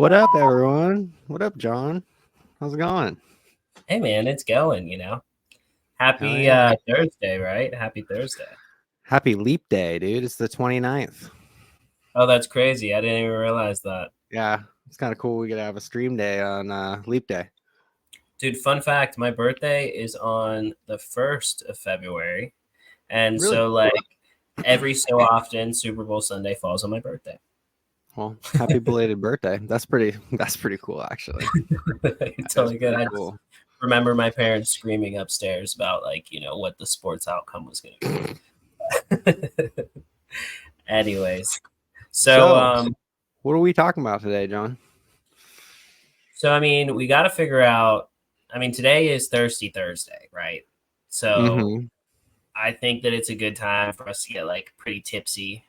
What up, everyone? What up, John? How's it going? Hey man, it's going. Hell Happy yeah. Thursday, right? Happy Thursday. Happy Leap Day, dude. It's the 29th. Oh, that's crazy. I didn't even realize that. Yeah, it's kind of cool. We get to have a stream day on Leap Day. Dude, fun fact, my birthday is on the 1st of February. And Really? so like every so often Super Bowl Sunday falls on my birthday. Well, happy belated birthday. That's pretty. That's pretty cool, actually. It's That is totally good. pretty I just cool. remember my parents screaming upstairs about what the sports outcome was gonna be. Anyways. So So, um what are we talking about today, John? So, I mean, we got to figure out. I mean, today is Thirsty Thursday, right? So, Mm-hmm. I think that it's a good time for us to get like pretty tipsy,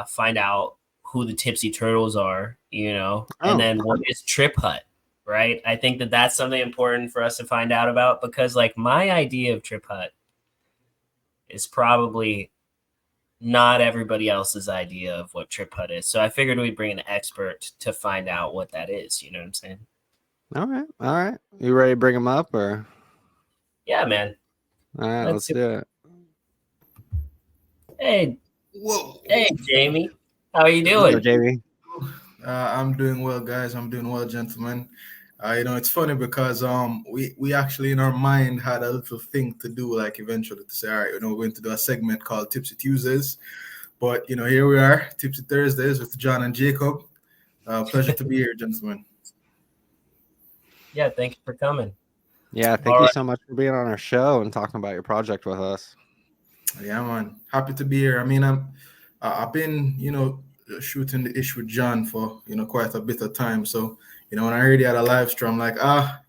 find out who the Tipsy Turtles are, and Oh, then what is Trip Hut, right? I think that that's something important for us to find out about because, like, my idea of Trip Hut is probably not everybody else's idea of what Trip Hut is. So, I figured we'd bring an expert to find out what that is. You know what I'm saying? all right. All right. You ready to bring them up, or Yeah, man. all right? Let's Let's see. do it. Hey, Whoa. hey, Jamie. How are you What's up, doing? JB? I'm doing well, guys. I'm doing well, gentlemen. It's funny because we actually in our mind had a little thing to do, like eventually to say, all right, we're going to do a segment called Tipsy Tuesdays. But here we are, Tipsy Thursdays with John and Jacob. Pleasure to be here, gentlemen. Yeah, thank you for coming. Yeah, thank All you right. so much for being on our show and talking about your project with us. Yeah, man. Happy to be here. I mean, I've been shooting the ish with John for quite a bit of time. So when I heard he had a live stream, I'm like,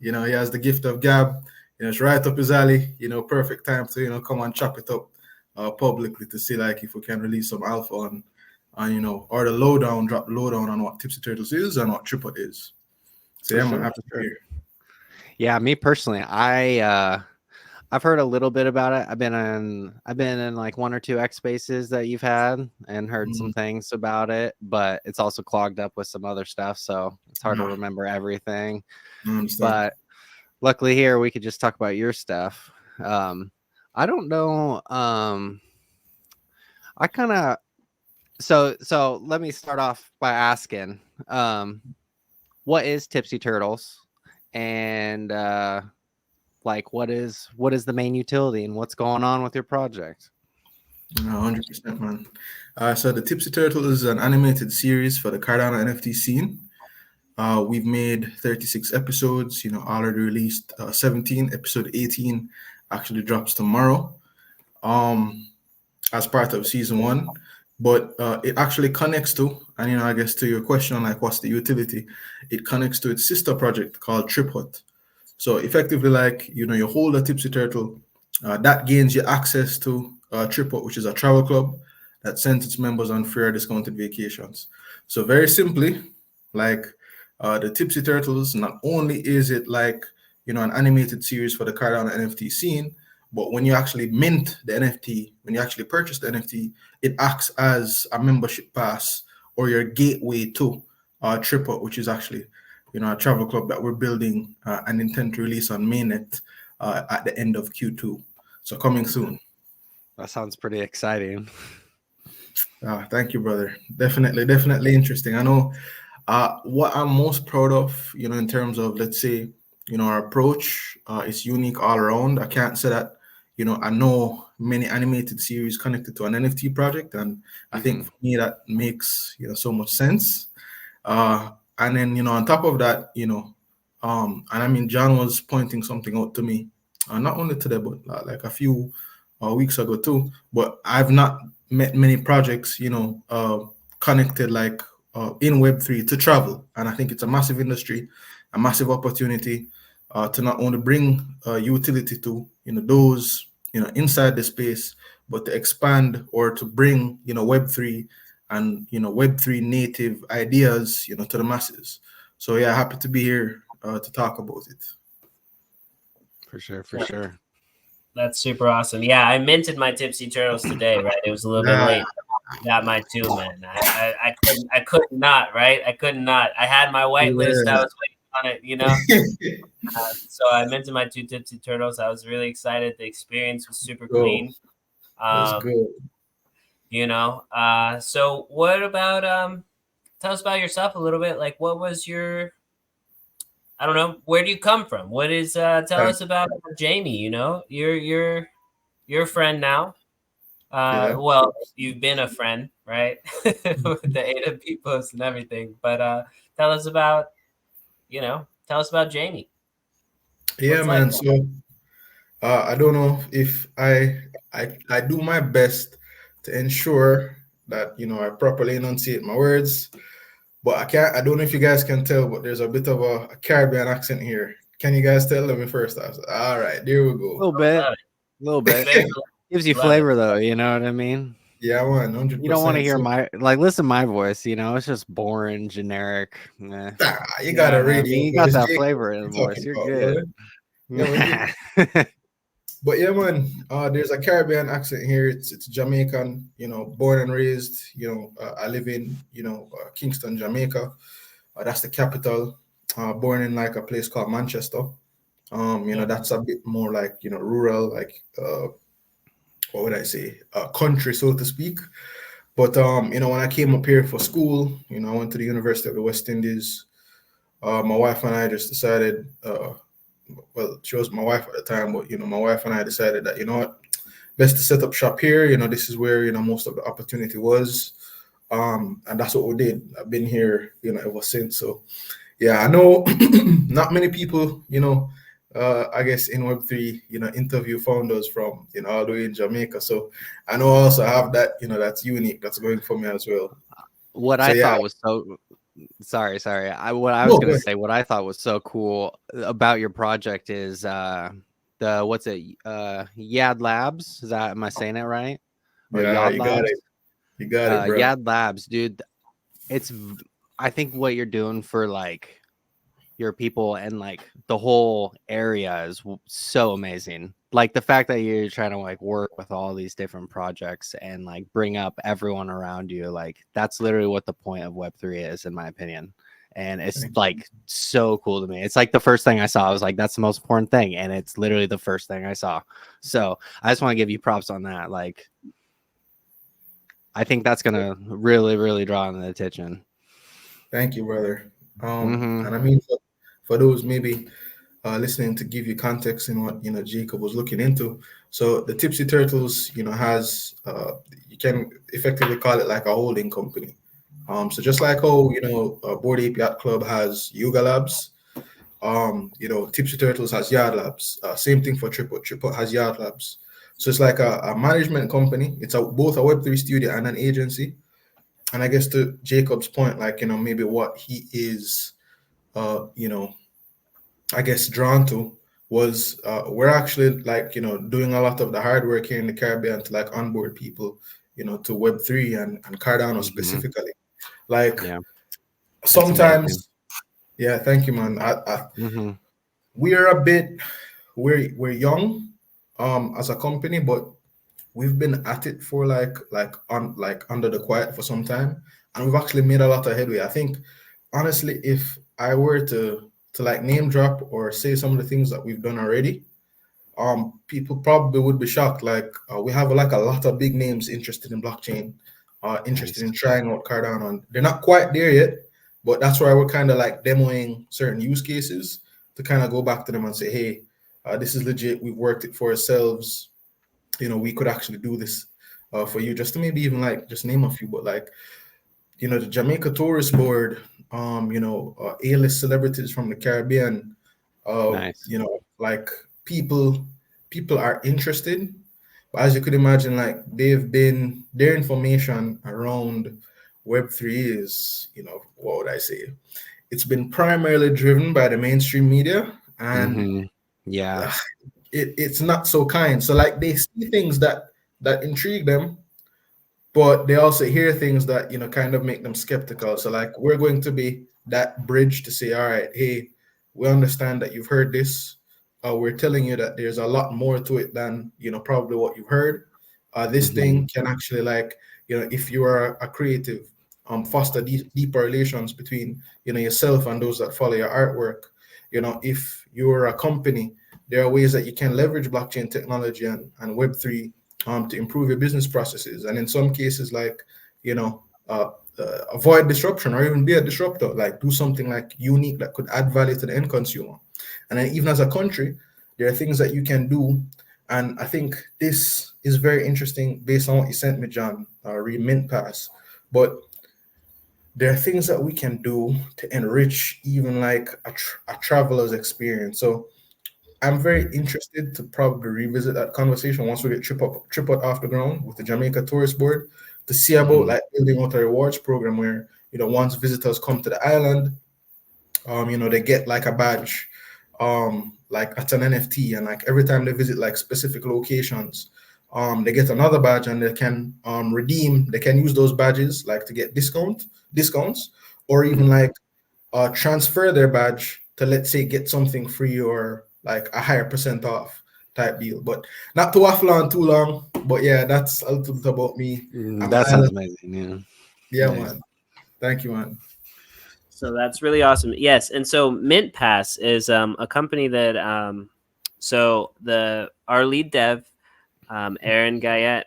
he has the gift of gab. It's right up his alley. Perfect time to come and chop it up publicly to see like if we can release some alpha on or the lowdown, drop the lowdown on what Tipsy Turtles is and what Triple is. So For yeah, man, sure, happy for to be sure. here. Yeah, me personally, I've heard a little bit about it. I've been in like one or two X spaces that you've had and heard some Mm, things about it, but it's also clogged up with some other stuff, so it's hard to nah, remember everything. I understand. But luckily here we could just talk about your stuff. I don't know. I kind of so let me start off by asking, um, what is Tipsy Turtles, and like what is the main utility and what's going on with your project? 100%, man. So the Tipsy Turtle is an animated series for the Cardano NFT scene. We've made 36 episodes, already released 17. Episode 18 actually drops tomorrow um, as part of season one. But it actually connects to, and I guess to your question, like what's the utility? It connects to its sister project called TripHut. So effectively, like you hold a Tipsy Turtle, that gains you access to TripHut, which is a travel club that sends its members on fair discounted vacations. So very simply, like the Tipsy Turtles, not only is it like an animated series for the Cardano NFT scene, but when you actually mint the NFT, when you actually purchase the NFT, it acts as a membership pass or your gateway to TripHut, which is actually a travel club that we're building and intend to release on mainnet at the end of Q2. So coming soon. That sounds pretty exciting. Thank you, brother. Definitely interesting. I know what I'm most proud of, in terms of, let's say, our approach is unique all around. I can't say that, I know many animated series connected to an NFT project, and I think for me that makes, so much sense. And then, on top of that, and I mean, John was pointing something out to me, not only today, but like a few weeks ago too. But I've not met many projects, connected like in Web3 to travel. And I think it's a massive industry, a massive opportunity to not only bring utility to, those, inside the space, but to expand or to bring, Web3 and Web3 native ideas, to the masses. So yeah, happy to be here to talk about it. For sure, for Yeah, sure. that's super awesome. Yeah, I minted my Tipsy Turtles today, right? It was a little bit Ah, late. got mine too, man. I could not, right? I could not. I had my white list. I was waiting on it, you know. So I minted my 2 Tipsy Turtles. I was really excited. The experience was super Go. clean. That's good. You know. So what about tell us about yourself a little bit. Like, what was your, I don't know, where do you come from? What is tell Yeah. us about Jamie, you know? You're a friend now. Yeah. Well, you've been a friend, right? With the A to B posts and everything. But tell us about, tell us about Jamie. Yeah, What's life? man. So I don't know if I do my best to ensure that I properly enunciate my words, but I can't. I don't know if you guys can tell, but there's a bit of a Caribbean accent here. Can you guys tell? Let me first ask. All right, there we A go. little bit, Love a little it. bit. Very Gives you love it. flavor though, you know what I mean? Yeah, man, hundred You don't want to percent. hear So my like listen to my voice, you know, it's just boring, generic. Nah. you You got know a what I radio mean? You got voice, that Jake. flavor in What the you voice. talking You're about, good. brother? Yeah, man. But yeah, man. There's a Caribbean accent here. It's Jamaican. Born and raised. I live in Kingston, Jamaica. That's the capital. Born in like a place called Manchester. That's a bit more like rural, like what would I say, country, so to speak. But when I came up here for school, I went to the University of the West Indies. My wife and I just decided. Well, she was my wife at the time, but my wife and I decided that what, best to set up shop here. This is where most of the opportunity was, and that's what we did. I've been here, ever since. So yeah, I know not many people, I guess in Web3, interview founders from, all the way in Jamaica. So I know I also have that, that's unique, that's going for me as well. What So I yeah, thought was so sorry. What I was no, gonna good. say, what I thought was so cool about your project is the what's it Yad Labs? Is that, am I saying it right? Or Yeah, Yod you got it. Labs? You got it, bro. Yad Labs, dude. I think what you're doing for like your people and like the whole area is so amazing. Like the fact that you're trying to like work with all these different projects and like bring up everyone around you, like that's literally what the point of Web3 is, in my opinion. And it's Thank you. like so cool to me. It's like the first thing I saw. I was like, that's the most important thing. And it's literally the first thing I saw. So I just want to give you props on that. Like, I think that's going to really, really draw in the attention. Thank you, brother. Mm-hmm. And I mean, for those maybe listening, to give you context in what Jacob was looking into. So the Tipsy Turtles, has you can effectively call it like a holding company. So just like how Board Ape Yacht Club has Yoga Labs, Tipsy Turtles has Yard Labs. Same thing for Tripod. Tripod has Yard Labs. So it's like a management company. It's both a Web3 studio and an agency. And I guess to Jacob's point, like maybe what he is, you know, I guess drawn to was we're actually like doing a lot of the hard work here in the Caribbean to like onboard people, to Web3 and Cardano Mm-hmm. specifically. Like Yeah, it's amazing. sometimes, yeah, thank you, man. Mm-hmm. We are a bit, we're young, as a company, but we've been at it for like under the quiet for some time, and we've actually made a lot of headway. I think honestly, if I were to like name drop or say some of the things that we've done already, people probably would be shocked. Like we have like a lot of big names interested in blockchain, interested Nice. in trying out Cardano, and they're not quite there yet, but that's why we're kind of like demoing certain use cases to kind of go back to them and say, hey, this is legit. We've worked it for ourselves. We could actually do this for you, just to maybe even like just name a few. But like the Jamaica Tourist Board, A-list celebrities from the Caribbean, Nice. like people are interested. But as you could imagine, like their information around Web3 is, what would I say? It's been primarily driven by the mainstream media, and Mm-hmm. Yeah. it's not so kind. So like they see things that intrigue them, but they also hear things that kind of make them skeptical. So like we're going to be that bridge to say, all right, hey, we understand that you've heard this. We're telling you that there's a lot more to it than probably what you've heard. This Mm-hmm. thing can actually like if you are a creative, foster deeper relations between yourself and those that follow your artwork. If you're a company, there are ways that you can leverage blockchain technology and Web3 to improve your business processes, and in some cases, like avoid disruption or even be a disruptor, like do something like unique that could add value to the end consumer. And then even as a country, there are things that you can do. And I think this is very interesting based on what you sent me, John, read Mint Pass. But there are things that we can do to enrich even like a traveler's experience. So I'm very interested to probably revisit that conversation once we get trip out off the ground with the Jamaica Tourist Board to see about like building out a rewards program where once visitors come to the island, they get like a badge, like it's an NFT, and like every time they visit like specific locations, they get another badge and they can redeem. They can use those badges like to get discounts, or even like transfer their badge to, let's say, get something free or like a higher percent off type deal. But not to waffle on too long. But yeah, that's a little bit about me. That sounds amazing. Yeah, Nice. man. Thank you, man. So that's really awesome. Yes, and so Mint Pass is a company that so our lead dev, Aaron Guyette,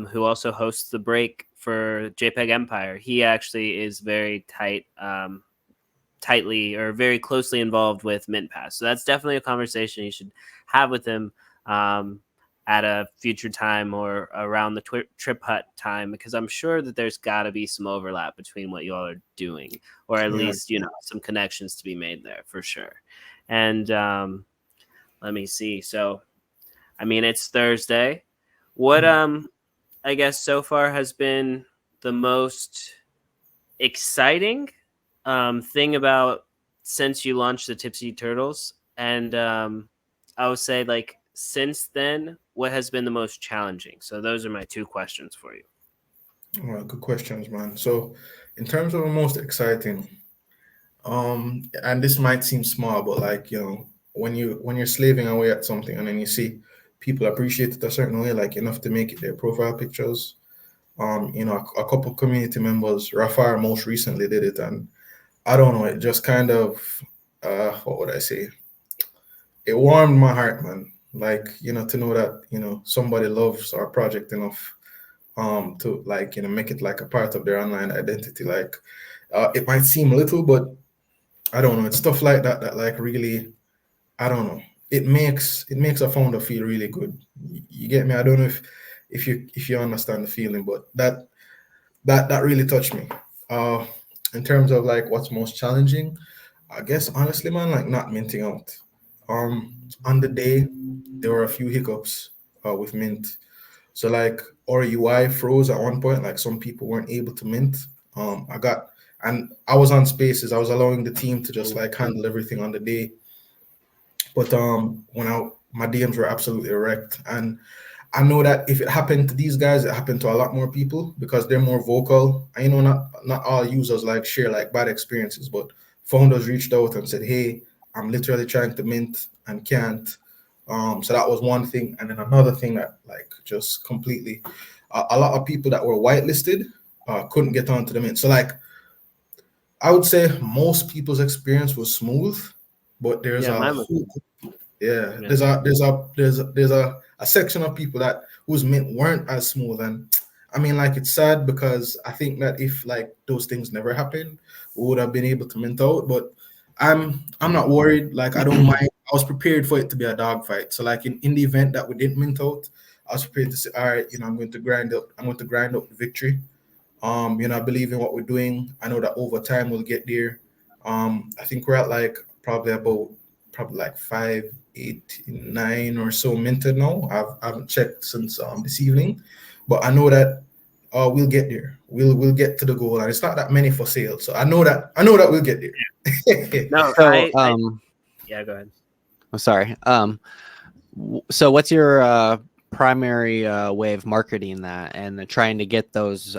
who also hosts the break for JPEG Empire, he actually is very tightly or very closely involved with Mint Pass. So that's definitely a conversation you should have with him at a future time or around the Trip Hut time, because I'm sure that there's got to be some overlap between what you all are doing, or at least some connections to be made there for sure. And let me see. So, I mean, it's Thursday. What I guess so far has been the most exciting thing about since you launched the Tipsy Turtles, and I would say like since then, what has been the most challenging? So those are my two questions for you. All right, good questions, man. So, in terms of the most exciting, and this might seem small, but like when you're slaving away at something and then you see people appreciate it a certain way, like enough to make it their profile pictures. A couple community members, Rafar most recently did it, and I don't know, it just kind of, what would I say? It warmed my heart, man. Like, to know that, somebody loves our project enough to like, make it like a part of their online identity. Like, it might seem little, but I don't know. It's stuff like that that like really, I don't know. It makes a founder feel really good. You get me? I don't know if you understand the feeling, but that really touched me. Uh, in terms of like what's most challenging, I guess honestly, man, like not minting out. On the day, there were a few hiccups with Mint. So like our UI froze at one point. Like some people weren't able to mint. And I was on Spaces. I was allowing the team to just like handle everything on the day. But my DMs were absolutely wrecked, and I know that if it happened to these guys, it happened to a lot more people because they're more vocal. I know not all users like share like bad experiences, but founders reached out and said, "Hey, I'm literally trying to mint and can't." So that was one thing, and then another thing that like just completely, a lot of people that were whitelisted couldn't get onto the mint. So like I would say most people's experience was smooth, but there's a whole yeah, there's a section of people that whose mint weren't as smooth, and I mean like it's sad because I think that if like those things never happened, we would have been able to mint out. But I'm not worried. Like I don't mind. I was prepared for it to be a dogfight. So like in the event that we didn't mint out, I was prepared to say, all right, I'm going to grind up. I'm going to grind up the victory. I believe in what we're doing. I know that over time we'll get there. I think we're at like probably like 589 or so minted now. I haven't checked since this evening, but I know that we'll get there. We'll get to the goal, and it's not that many for sale. So I know that we'll get there. No, So, yeah, go ahead. I'm sorry. So what's your primary way of marketing that and trying to get those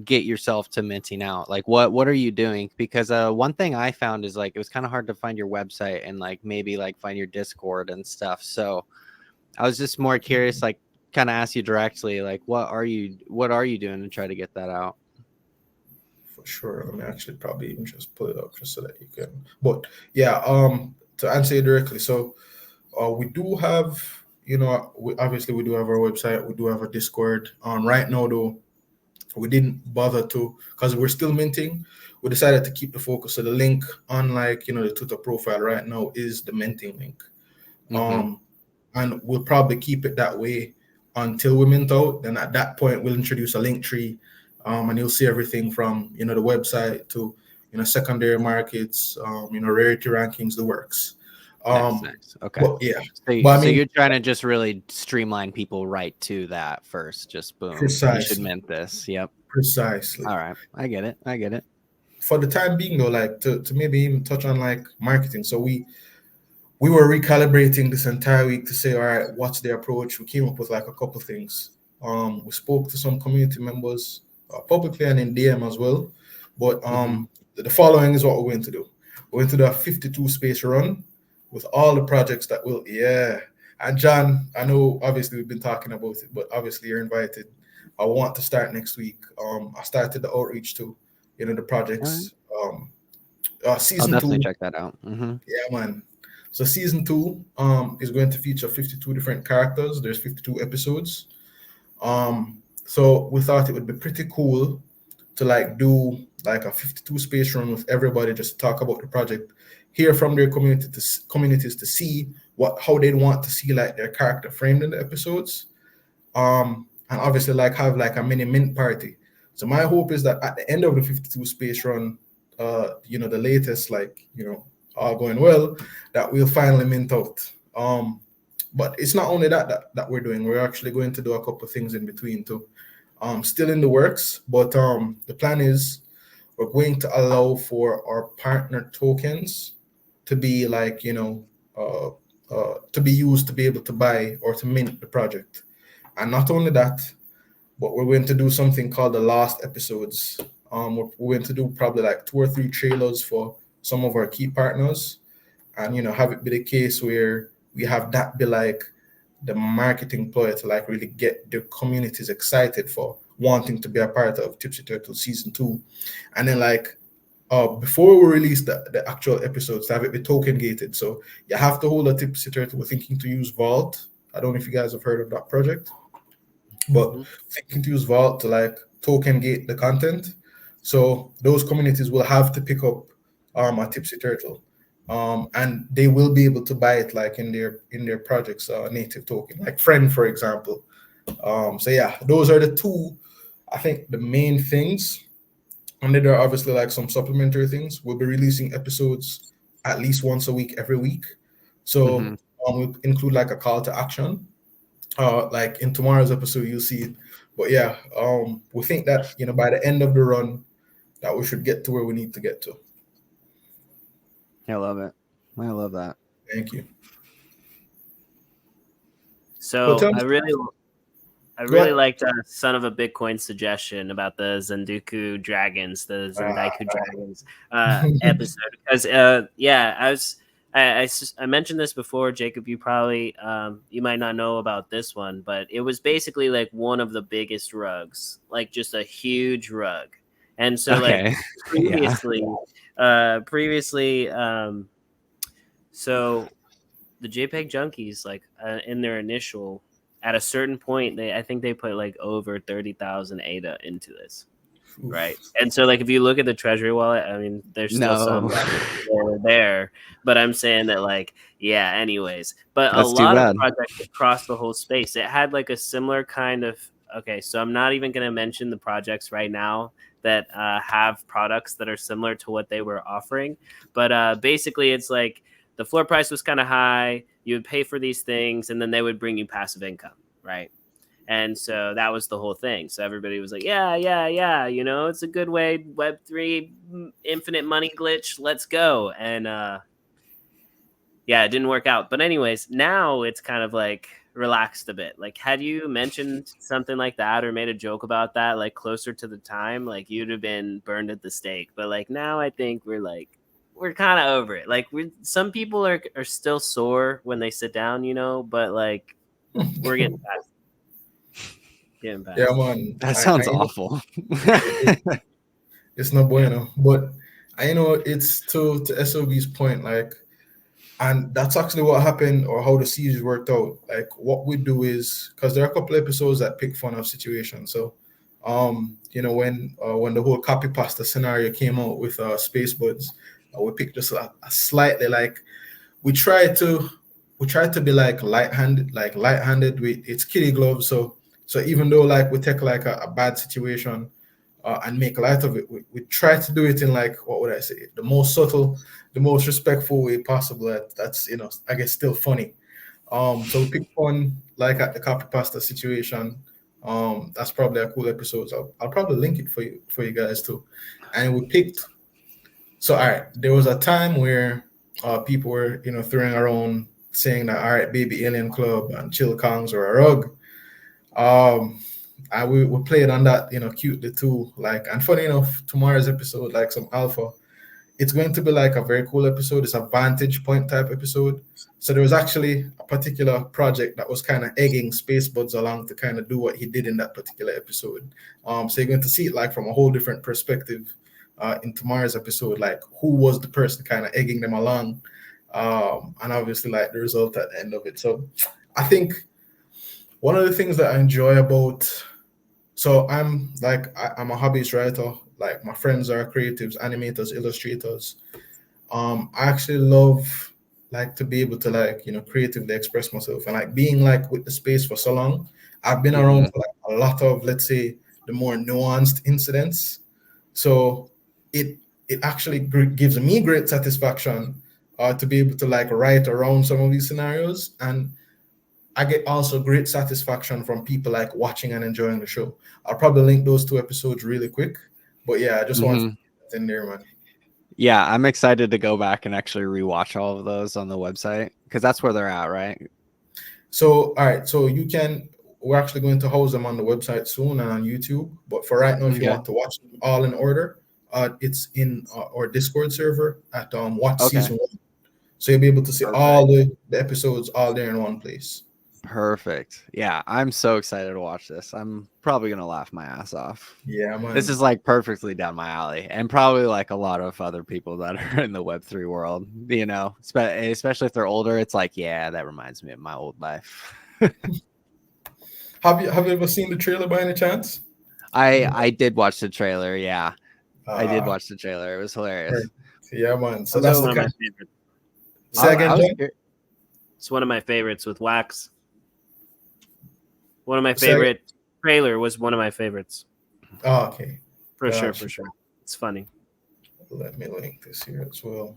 get yourself to minting out? Like what are you doing? Because one thing I found is like it was kind of hard to find your website and like maybe like find your Discord and stuff. So I was just more curious, like kind of ask you directly, like, what are you doing to try to get that out? For sure. Let me actually probably even just pull it up just so that you can. But yeah, to answer you directly, so we do have, obviously we do have our website, we do have a Discord. Right now though, we didn't bother to, because we're still minting. We decided to keep the focus. So the link on the Twitter profile right now is the minting link. And we'll probably keep it that way until we mint out. Then at that point, we'll introduce a link tree, and you'll see everything from the website to secondary markets, rarity rankings, the works. Nice. Okay. But yeah, so you're trying to just really streamline people right to that first. Just boom. Precisely. You should mint this. Yep. Precisely. All right. I get it. For the time being though, like to maybe even touch on like marketing. So we were recalibrating this entire week to say, all right, what's the approach? We came up with like a couple things. We spoke to some community members publicly and in DM as well. But the following is what we're going to do. We're going to do a 52 space run with all the projects that will, And John, I know obviously we've been talking about it, but obviously you're invited. I want to start next week. I started the outreach to, the projects. Season I'll definitely 2. check that out. Yeah, man. So season 2 is going to feature 52 different characters. There's 52 episodes. So we thought it would be pretty cool to like do like a 52 space run with everybody, just to talk about the project, hear from their communities to see how they'd want to see like their character framed in the episodes. And obviously like have like a mini mint party. So my hope is that at the end of the 52 space run, the latest, all going well, that we'll finally mint out. But it's not only that we're doing. We're actually going to do a couple of things in between too. Still in the works, but the plan is we're going to allow for our partner tokens to be to be used to be able to buy or to mint the project. And not only that, but we're going to do something called the last episodes. We're going to do probably like 2 or 3 trailers for some of our key partners, and have it be the case where we have that be like the marketing ploy to like really get the communities excited for wanting to be a part of Tipsy Turtles season 2. And then before we release the actual episodes, to have it be token gated. So you have to hold a Tipsy Turtle. We're thinking to use Vault. I don't know if you guys have heard of that project, but thinking to use Vault to like token gate the content. So those communities will have to pick up a Tipsy Turtle. And they will be able to buy it like in their project's native token, like Friend, for example. So yeah, those are the 2, I think, the main things. And then there are obviously like some supplementary things. We'll be releasing episodes at least once a week, every week. So we'll include like a call to action. Like in tomorrow's episode, you'll see it. But yeah, we think that by the end of the run, that we should get to where we need to get to. I love it. I love that. Thank you. So I really liked Son of a Bitcoin suggestion about the Zenduku Dragons, the Zendaiku Dragons episode, because I mentioned this before, Jacob. You probably you might not know about this one, but it was basically like one of the biggest rugs, like just a huge rug. And so like previously, so the JPEG Junkies, like in their initial, at a certain point, I think they put like over 30,000 ADA into this, right? And so like if you look at the Treasury wallet, I mean, there's still some there, but I'm saying that like, yeah, anyways. But that's a lot of projects across the whole space, it had like a similar kind of, okay, so I'm not even going to mention the projects right now that have products that are similar to what they were offering, but basically it's like the floor price was kind of high. You would pay for these things, and then they would bring you passive income, right? And so that was the whole thing. So everybody was like, yeah, it's a good way. Web3, infinite money glitch, let's go. And it didn't work out. But anyways, now it's kind of like relaxed a bit. Like, had you mentioned something like that or made a joke about that, like closer to the time, like you'd have been burned at the stake. But like now I think we're kind of over it. Like some people are still sore when they sit down, but like we're getting past it. Getting bad. Yeah, man. That I sounds awful. it's no bueno. But I know it's to SOB's point, like, and that's actually what happened or how the series worked out. Like what we do is because there are a couple episodes that pick fun of situations. So when the whole copy pasta scenario came out with Space Buds, we picked just a slightly like we try to be like light-handed with it's kitty gloves. So even though like we take like a bad situation and make light of it, we try to do it in like what would I say, the most subtle, the most respectful way possible. That's I guess still funny. So we picked one like at the copy pasta situation. That's probably a cool episode. So I'll probably link it for you guys too. And we picked. So all right, there was a time where people were throwing around saying that all right, baby alien club and chill kongs or a rug. Um, we played on that cutely too. Like, and funny enough, tomorrow's episode like some alpha. It's going to be like a very cool episode. It's a vantage point type episode. So there was actually a particular project that was kind of egging Space Buds along to kind of do what he did in that particular episode. So you're going to see it like from a whole different perspective in tomorrow's episode, like who was the person kind of egging them along, and obviously like the result at the end of it. So I think one of the things that I enjoy about so I'm a hobbyist writer. Like my friends are creatives, animators, illustrators. I actually love like to be able to like creatively express myself and like being like with the space for so long. I've been around Mhm. for like a lot of, let's say, the more nuanced incidents. So it it actually gives me great satisfaction to be able to like write around some of these scenarios, and I get also great satisfaction from people like watching and enjoying the show. I'll probably link those two episodes really quick, but yeah, I just want to Mhm. get that in there, man. Yeah, I'm excited to go back and actually rewatch all of those on the website because that's where they're at, right? So, all right, so we're actually going to host them on the website soon and on YouTube. But for right now, if you Okay. want to watch them all in order, it's in our Discord server at Watch Okay. Season 1. So you'll be able to see all Perfect. the episodes all there in one place. Perfect. Yeah, I'm so excited to watch this. I'm probably gonna laugh my ass off. Yeah, This man. is like perfectly down my alley, and probably like a lot of other people that are in the Web3 world. Especially if they're older, it's like, yeah, that reminds me of my old life. Have you ever seen the trailer by any chance? I did watch the trailer. Yeah, I did Uh, watch the trailer. It was hilarious. right. Yeah, man. So That's that's So the one of my kind. favorites. Say I again, was John. It's one of my favorites with Wax. One of my Say again. favorite trailer was one of my favorites. Oh, okay. For sure, Gotcha. for sure. It's funny. Let me link this here as well.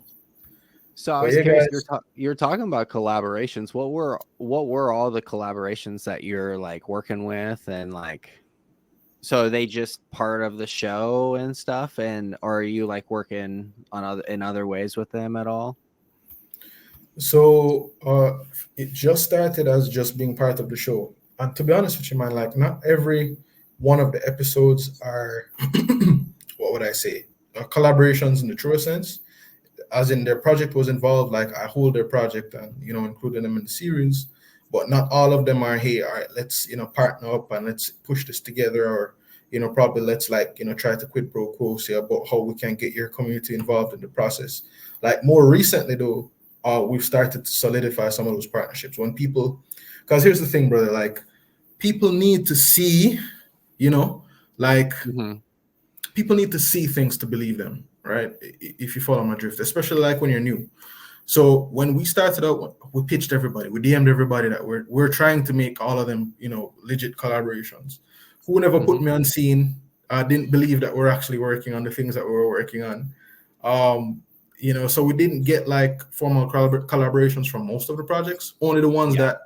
So I But was yeah, curious. guys. You're talking about collaborations. What were all the collaborations that you're like working with, and like, so are they just part of the show and stuff, and or are you like working on other ways with them at all? So it just started as just being part of the show. And to be honest with you, man, like not every one of the episodes are what would I say? Collaborations in the truest sense. As in their project was involved, like I hold their project and included them in the series, but not all of them are, hey, all right, let's partner up and let's push this together, or probably let's like try to quid pro quo say about how we can get your community involved in the process. Like more recently though, we've started to solidify some of those partnerships when people, because here's the thing, brother, like people need to see, you know like Mm-hmm. people need to see things to believe them, right? If you follow my drift, especially like when you're new. So when we started out, we pitched everybody, we DM'd everybody that we're trying to make all of them, legit collaborations. Who never put Mm-hmm. me on scene, didn't believe that we're actually working on the things that we were working on. So we didn't get like formal collaborations from most of the projects, only the ones Yeah. that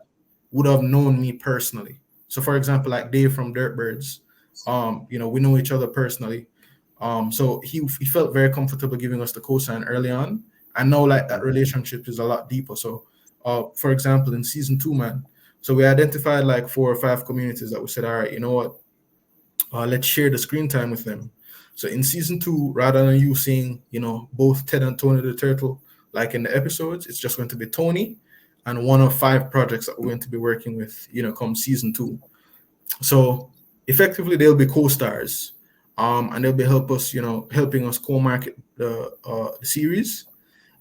would have known me personally. So for example, like Dave from Dirtbirds, we know each other personally. So he felt very comfortable giving us the cosign early on. And now like that relationship is a lot deeper. So for example, in season 2, man, so we identified like 4 or 5 communities that we said, all right, you know what? Let's share the screen time with them. So in season 2, rather than you seeing, both Ted and Tony the Turtle, like in the episodes, it's just going to be Tony and one of 5 projects that we're going to be working with, come season 2. So effectively they'll be co-stars, and they'll be helping us co-market the series,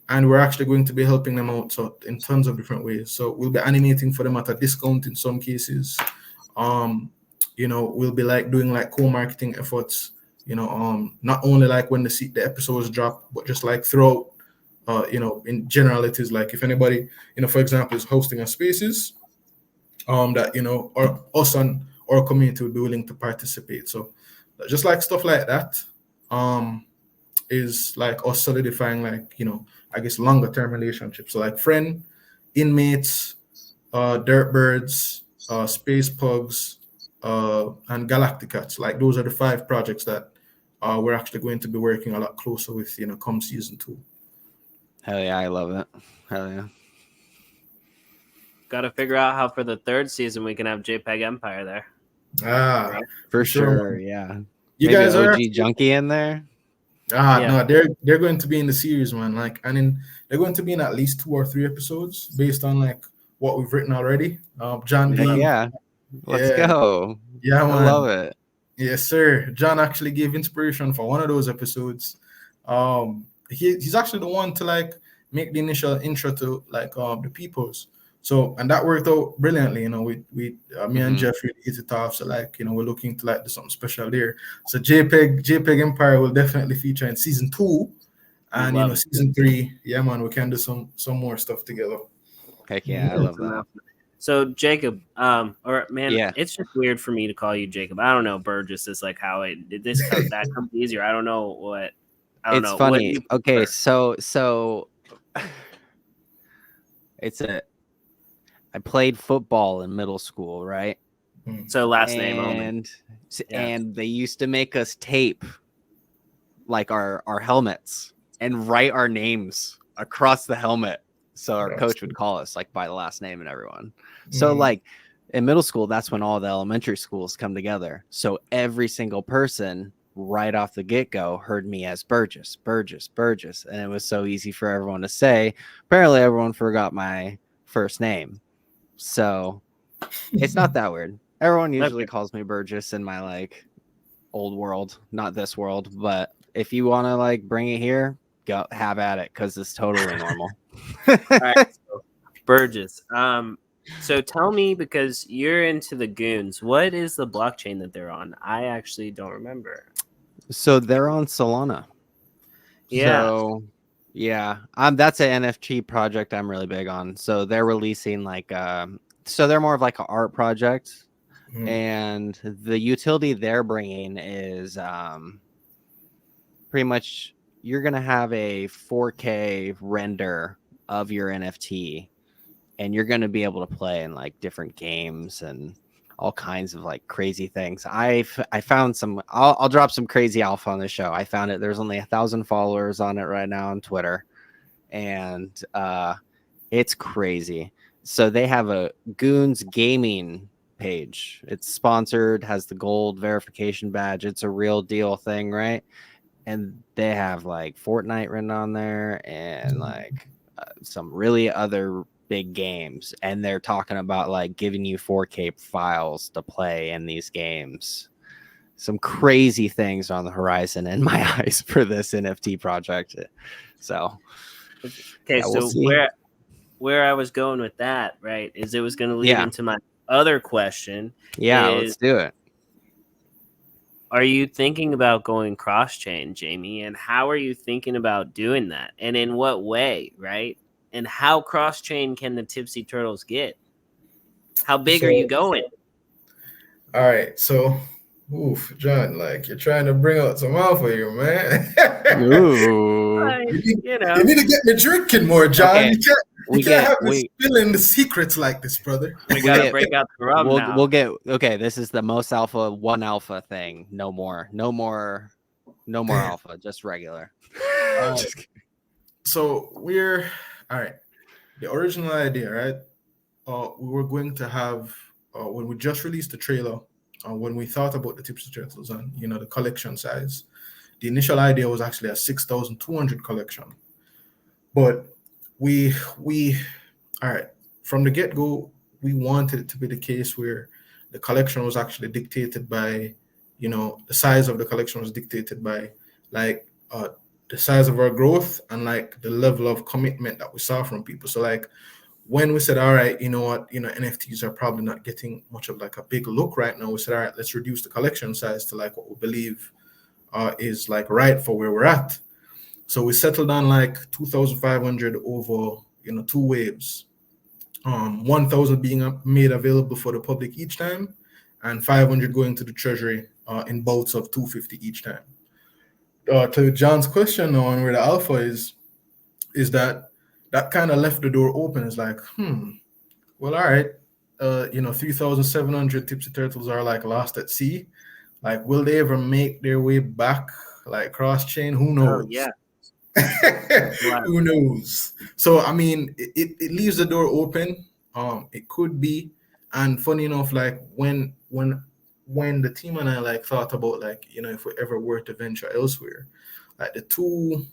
and we're actually going to be helping them out in tons of different ways. So we'll be animating for them at a discount in some cases. We'll be like doing like co-marketing efforts, not only like when the episodes drop, but just like throughout, in generalities. Like if anybody, for example, is hosting a spaces, that, or us and our community would be willing to participate. So just like stuff like that, is like us solidifying, like, I guess longer term relationships. So like friend, inmates, dirt birds, space pugs, and Galacticats. Like those are the 5 projects that we're actually going to be working a lot closer with, come season 2. Hell yeah, I love it. Hell yeah. Got to figure out how for the 3rd season we can have JPEG Empire there. For sure, man. yeah. You Maybe guys OG are Junkie in there. No, they're going to be in the series, man. Like, they're going to be in at least 2 or 3 episodes based on like what we've written already. John Heck gave, yeah. Let's go. Yeah, man. I love it. Yes, sir. John actually gave inspiration for one of those episodes. He's actually the one to like make the initial intro to like the peoples. So, and that worked out brilliantly. Me and Jeff really hit it off. So like, we're looking to like do something special there. So JPEG Empire will definitely feature in season 2, and season 3. Yeah, man, we can do some more stuff together. Heck yeah, I love that. So Jacob, it's just weird for me to call you Jacob. I don't know. Burgess is like how that comes easier. I don't know what. I don't know. It's funny. What okay, so I played football in middle school, right? So last name only. And they used to make us tape like our helmets and write our names across the helmet. So our coach would call us like by the last name and everyone. So like in middle school, that's when all the elementary schools come together. So every single person right off the get-go heard me as Burgess. And it was so easy for everyone to say. Apparently everyone forgot my first name. So it's not that weird. Everyone usually calls me Burgess in my like old world, not this world. But if you want to like bring it here, go have at it, because it's totally normal. All right, so Burgess. So tell me, because you're into the goons, what is the blockchain that they're on? I actually don't remember. So they're on Solana. Yeah. So yeah, that's an NFT project I'm really big on. So they're releasing like so they're more of like an art project, and the utility they're bringing is pretty much you're gonna have a 4K render of your NFT, and you're gonna be able to play in like different games and all kinds of like crazy things. I found some. I'll drop some crazy alpha on the show. I found it. There's only 1,000 followers on it right now on Twitter, and it's crazy. So they have a Goons Gaming page. It's sponsored, has the gold verification badge. It's a real deal thing, right? And they have like Fortnite written on there and like some really other big games. And they're talking about like giving you 4K files to play in these games. Some crazy things on the horizon in my eyes for this NFT project. So, okay, so where I was going with that, right, is it was going to lead into my other question. Yeah, let's do it. Are you thinking about going cross-chain, Jamie? And how are you thinking about doing that? And in what way, right? And how cross-chain can the Tipsy Turtles get? How big are you going? All right, so, John, like you're trying to bring out some alpha here, man. Ooh. You need to get me drinking more, John. Okay. You can't have me spilling the secrets like this, brother. We gotta break out the rum now. We'll get this is the most alpha, one alpha thing. No more alpha, just regular. So we're all right. The original idea, right? We were going to have when we just released the trailer, when we thought about the Tipsy Turtles and the collection size, the initial idea was actually a 6,200 collection, but we all right, from the get-go, we wanted it to be the case where the collection was actually dictated by, the size of the collection was dictated by like the size of our growth and like the level of commitment that we saw from people. So like when we said, all right, you know what, NFTs are probably not getting much of like a big look right now. We said, all right, let's reduce the collection size to like what we believe is like right for where we're at. So we settled on like 2,500 over, two waves. 1,000 being made available for the public each time, and 500 going to the treasury in bouts of 250 each time. To John's question on where the alpha is that kind of left the door open. It's like, well, all right, 3,700 Tipsy Turtles are like lost at sea. Like, will they ever make their way back, like cross chain? Who Oh knows? yeah. Who knows? So I mean, it leaves the door open. It could be, and funny enough, like when the team and I like thought about like if we ever were to venture elsewhere, like the two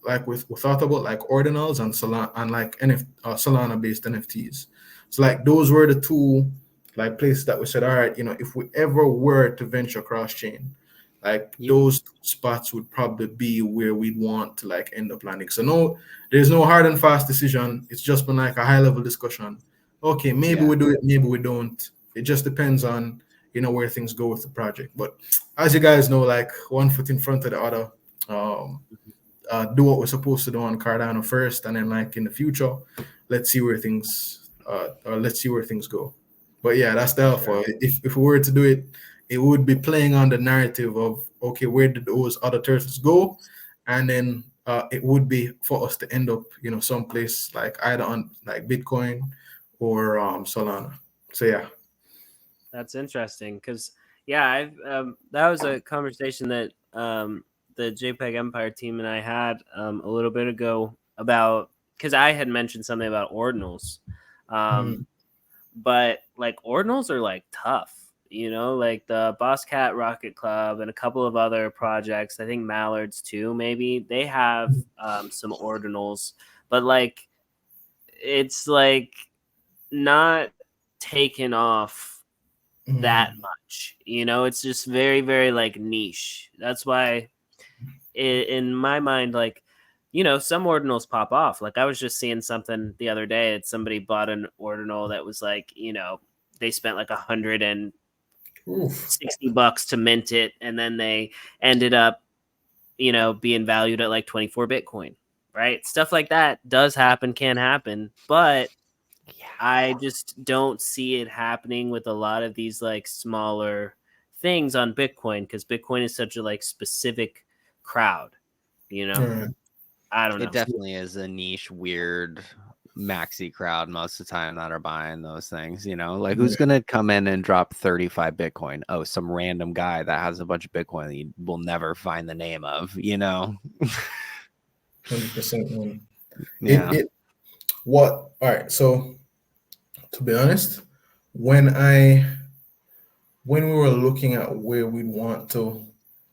like we thought about like ordinals and Solana and like Solana based NFTs. So like those were the two like places that we said, all right, if we ever were to venture cross chain, like those spots would probably be where we'd want to like end up landing. So no, there's no hard and fast decision. It's just been like a high level discussion. Okay, maybe we do it, maybe we don't. It just depends on where things go with the project. But as you guys know, like one foot in front of the other. Do what we're supposed to do on Cardano first, and then like in the future, let's see where things go. But yeah, that's the alpha. If we were to do it, it would be playing on the narrative of okay, where did those other turtles go, and then it would be for us to end up someplace like either on like Bitcoin or Solana. So yeah, That's interesting because I've that was a conversation that the JPEG Empire team and I had a little bit ago about, because I had mentioned something about ordinals, but like ordinals are like tough, like the Boss Cat Rocket Club and a couple of other projects. I think Mallards too, maybe they have some ordinals, but like it's like not taken off that much, it's just very, very like niche. That's why in my mind, like some ordinals pop off. Like I was just seeing something the other day that somebody bought an ordinal that was like they spent like $160 to mint it, and then they ended up being valued at like 24 Bitcoin, right? Stuff like that does happen, can happen, but I just don't see it happening with a lot of these like smaller things on Bitcoin, because Bitcoin is such a like specific crowd, I don't know. It definitely is a niche, weird maxi crowd most of the time that are buying those things, like who's gonna come in and drop 35 Bitcoin? Oh, some random guy that has a bunch of Bitcoin that you will never find the name of, 100%. Yeah. All right, so to be honest, when we were looking at where we'd want to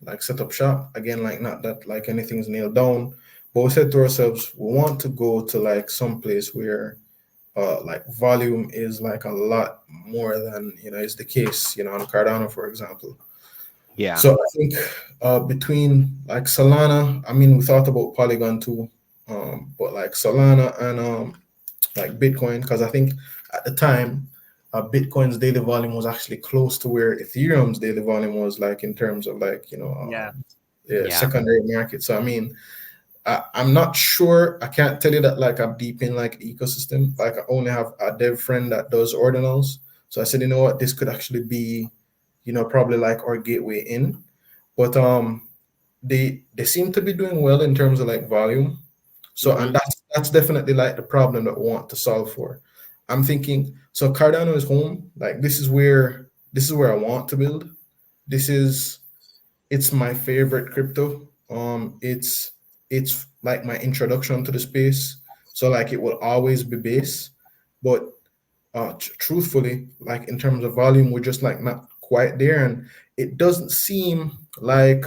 like set up shop again, like not that like anything's nailed down, but we said to ourselves we want to go to like some place where like volume is like a lot more than is the case on Cardano, for example. Yeah. So I think between like Solana, I mean we thought about Polygon too, but like Solana and like Bitcoin, because I think at the time Bitcoin's daily volume was actually close to where Ethereum's daily volume was, like in terms of like secondary market. So I mean, I'm not sure. I can't tell you that like I'm deep in like ecosystem. Like I only have a dev friend that does ordinals. So I said, you know what, this could actually be, probably like our gateway in. But they seem to be doing well in terms of like volume. So and that's definitely like the problem that we want to solve for. I'm thinking so Cardano is home. Like this is where I want to build. It's my favorite crypto. It's like my introduction to the space. So like it will always be base. But truthfully, like in terms of volume, we're just like not quite there. And it doesn't seem like,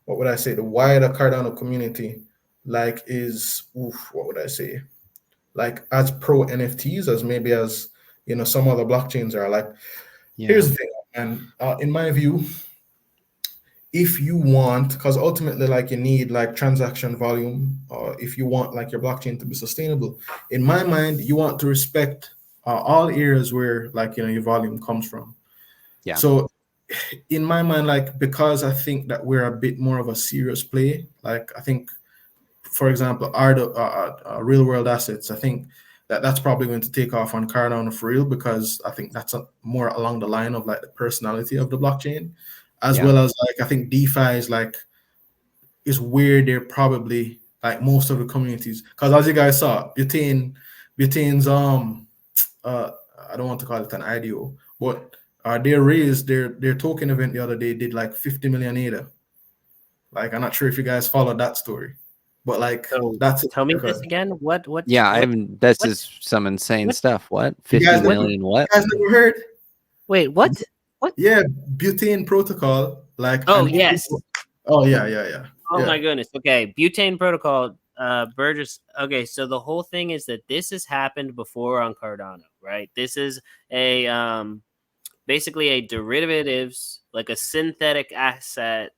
what would I say, the wider Cardano community like is what would I say, like as pro NFTs as maybe as some other blockchains are. Like Here's the thing, and in my view, if you want, because ultimately, like you need like transaction volume, if you want like your blockchain to be sustainable, in my mind, you want to respect all areas where like your volume comes from. Yeah. So in my mind, like because I think that we're a bit more of a serious play, like I think, for example, real world assets, I think that's probably going to take off on Cardano for real, because I think that's more along the line of like the personality of the blockchain, as well as like I think DeFi is where they're probably like most of the communities, because as you guys saw, Butane's I don't want to call it an IDO, but they raised their token event the other day, did like 50 million ADA. Like I'm not sure if you guys followed that story, but like So that's tell me record. this again. What? Yeah, I haven't. This what- is some insane what- stuff. What? You 50 guys never, million? What? you guys never heard? Wait, what? What? Yeah, butane protocol. Like, Oh and yes. oh yeah. Oh Yeah. my goodness. Okay, butane protocol. Burgess. Okay, so the whole thing is that this has happened before on Cardano, right? This is a basically a derivatives, like a synthetic asset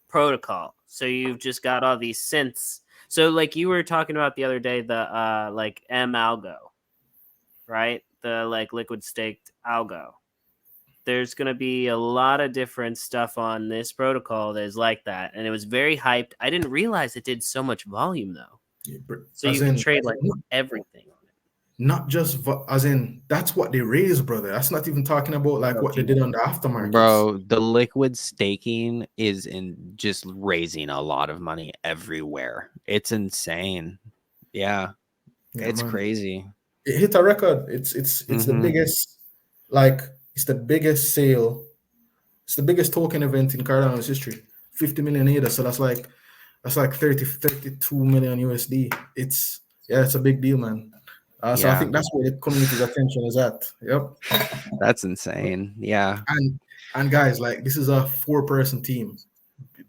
protocol. So you've just got all these synths. So like you were talking about the other day, the like M algo, right? The like liquid staked algo. There's going to be a lot of different stuff on this protocol that is like that. And it was very hyped. I didn't realize it did so much volume though. So you can trade like everything on it. Not just as in that's what they raised, brother. That's not even talking about like what they did on the aftermarkets. Bro, the liquid staking is in just raising a lot of money everywhere. It's insane. Yeah, it's man. Crazy. It hit a record. It's the biggest, like it's the biggest sale. It's the biggest token event in Cardano's history. 50 million ADA. So that's like 32 million USD. It's a big deal, man. So I think that's where the community's attention is at. Yep. That's insane. Yeah. And guys, like this is a 4-person team.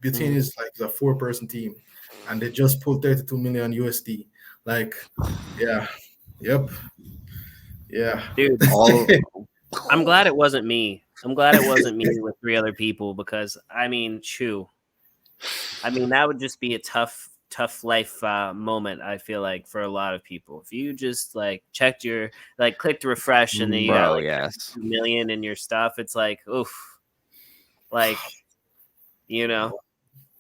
Butane is like a 4-person team, and they just pulled 32 million USD. Like, yeah, yep, yeah, dude. I'm glad it wasn't me. I'm glad it wasn't me with 3 other people, because I mean, that would just be a tough life moment. I feel like for a lot of people, if you just like checked your clicked refresh and then you got like 2 million in your stuff, it's like oof, like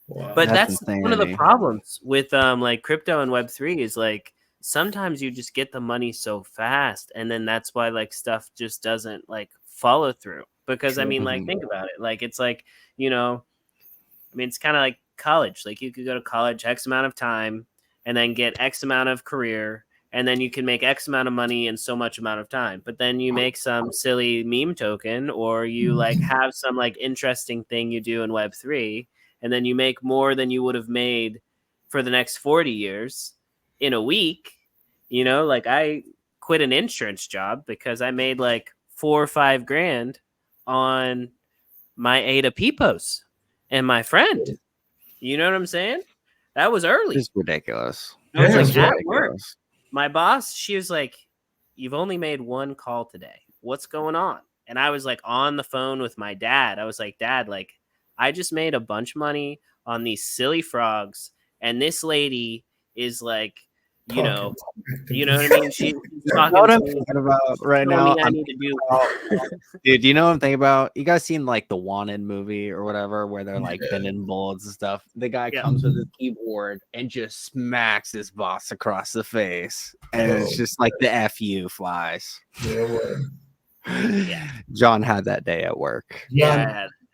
Wow. But that's one of the problems with like crypto and Web3 is like sometimes you just get the money so fast, and then that's why like stuff just doesn't like follow through. Because I mean, like think about it, like it's like it's kind of like college. Like you could go to college X amount of time and then get X amount of career, and then you can make X amount of money in so much amount of time. But then you make some silly meme token, or you like have some like interesting thing you do in Web3, and then you make more than you would have made for the next 40 years in a week. Like I quit an insurance job because I made like 4 or 5 grand on my ADA Pipos and my friend. You know what I'm saying? That was early. It's ridiculous. I was like at work. My boss, she was like, "You've only made 1 call today. What's going on?" And I was like on the phone with my dad. I was like, "Dad, like I just made a bunch of money on these silly frogs, and this lady is like, you know what I mean? She's talking what to I'm me, thinking about right telling now. me I need to do. Dude, you know what I'm thinking about? You guys seen like the Wanted movie or whatever, where they're like bending bullets and stuff? The guy comes with his keyboard and just smacks his boss across the face, and it's just like the FU flies. Yeah. John had that day at work.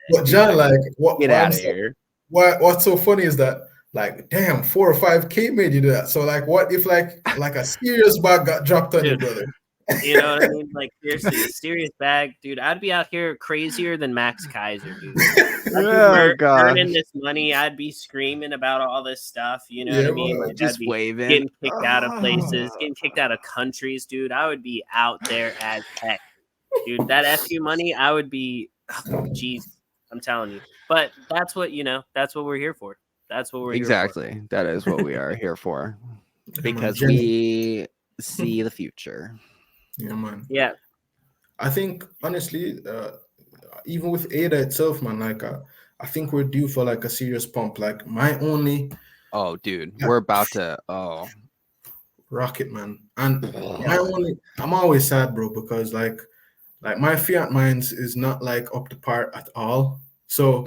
But John, like, get out of here. What's so funny is that, like, damn, 4 or 5K made you do that. So, like, what if like a serious bag got dropped on you, brother? You know what I mean? Like, seriously, a serious bag, dude. I'd be out here crazier than Max Kaiser, dude. I'd be earning this money. I'd be screaming about all this stuff. You know what I mean? Like, just I'd be waving, getting kicked out of places, getting kicked out of countries, dude. I would be out there as heck, dude. That FU money, I would be. Jeez, I'm telling you. But that's what That's what we're here for. That's what we're here for. Exactly. That is what we are here for, because we see the future. Yeah, man. Yeah. I think honestly, even with Ada itself, man, like I think we're due for like a serious pump. Like my only Oh, dude, we're about to. Oh, rocket, man, and my only I'm always sad, bro, because like my fiat mines is not like up to par at all. So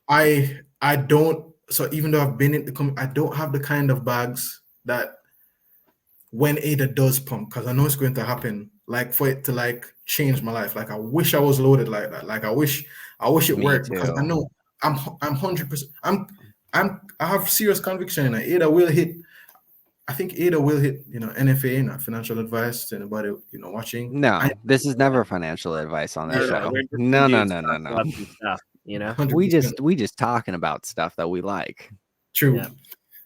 I don't. So even though I've been in I don't have the kind of bags that when ADA does pump, because I know it's going to happen, like for it to like change my life. Like I wish I was loaded like that. Like I wish it me worked because I too. know I'm 100%. I have serious conviction that ADA will hit. I think ADA will hit, NFA, not financial advice to anybody, watching. No, this is never financial advice on No, this Yeah, no, show. we're just some No, no, dudes no, no, talking no. about some stuff, you know? 100%. We just talking about stuff that we like. True. Yeah.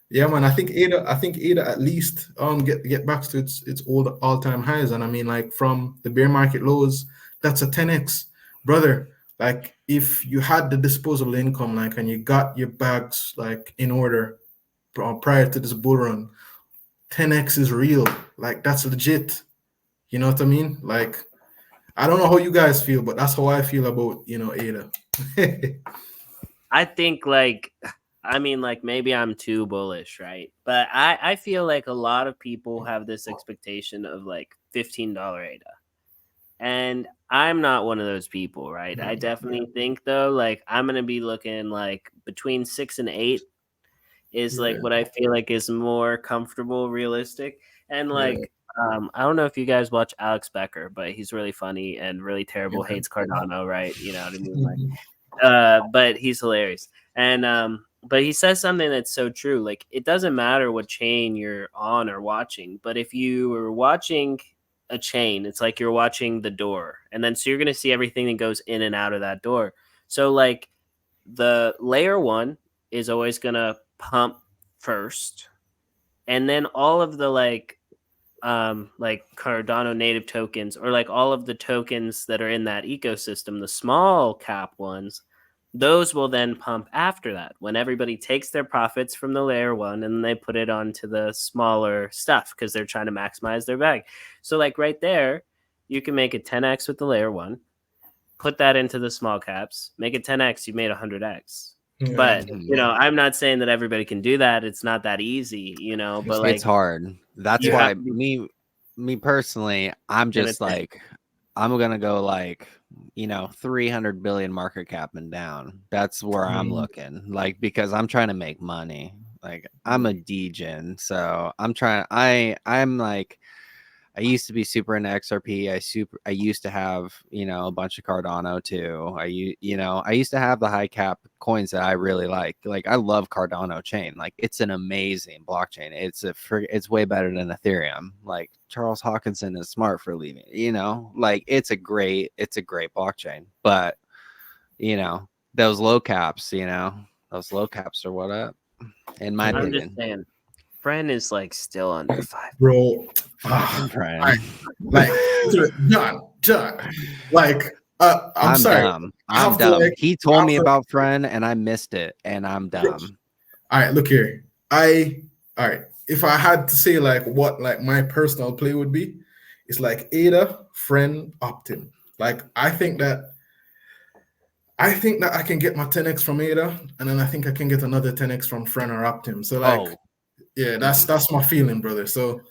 Yeah, man. I think Ada at least get back to its old all-time highs. And I mean, like from the bear market lows, that's a 10x, brother. Like if you had the disposable income, like, and you got your bags like in order prior to this bull run, 10x is real. Like that's legit. You know what I mean? Like I don't know how you guys feel, but that's how I feel about Ada. I think I mean like maybe I'm too bullish, right? But I feel like a lot of people have this expectation of like $15 ADA. And I'm not one of those people, right? I definitely think though, like I'm gonna be looking like between 6 and 8 is like Yeah, what I feel like is more comfortable, realistic. And yeah, I don't know if you guys watch Alex Becker, but he's really funny and really terrible, yeah. hates Cardano, right? You know what I mean? Like but he's hilarious. And but he says something that's so true. Like it doesn't matter what chain you're on or watching, but if you are watching a chain, it's like you're watching the door. And then so you're gonna see everything that goes in and out of that door. So like the layer one is always gonna pump first, and then all of the like Cardano native tokens or like all of the tokens that are in that ecosystem, the small cap ones, those will then pump after that when everybody takes their profits from the layer one and they put it onto the smaller stuff because they're trying to maximize their bag. So like right there, you can make it 10x with the layer one, put that into the small caps, make it 10x, you made 100x. Yeah. But Mhm. I'm not saying that everybody can do that. It's not that easy, but It's like hard. That's you have why to be me personally, I'm in a just like I'm gonna go like 300 billion market cap and down. That's where I'm Mm, looking. Like because I'm trying to make money. Like I'm a mm, degen, so I'm like I used to be super into XRP. I used to have, a bunch of Cardano too. I used to have the high cap coins that I really like. Like I love Cardano chain. Like it's an amazing blockchain. It's way better than Ethereum. Like Charles Hawkinson is smart for leaving, like it's a great blockchain. But, you know, those low caps, those low caps are what up, in my yeah. I'm just opinion. saying, Fren is like still under 5. Bro. Fucking All right, Brian. like John, like I'm I'm sorry. dumb. I I'm have to dumb. like He I told have me to about friend and I missed it and I'm dumb. all right, look here. All right. If I had to say like what like my personal play would be, it's like Ada, friend, Optim. Like I think that I can get my 10x from Ada, and then I think I can get another 10x from friend or Optim. So like, Oh, yeah, that's mhm. that's my feeling, brother. So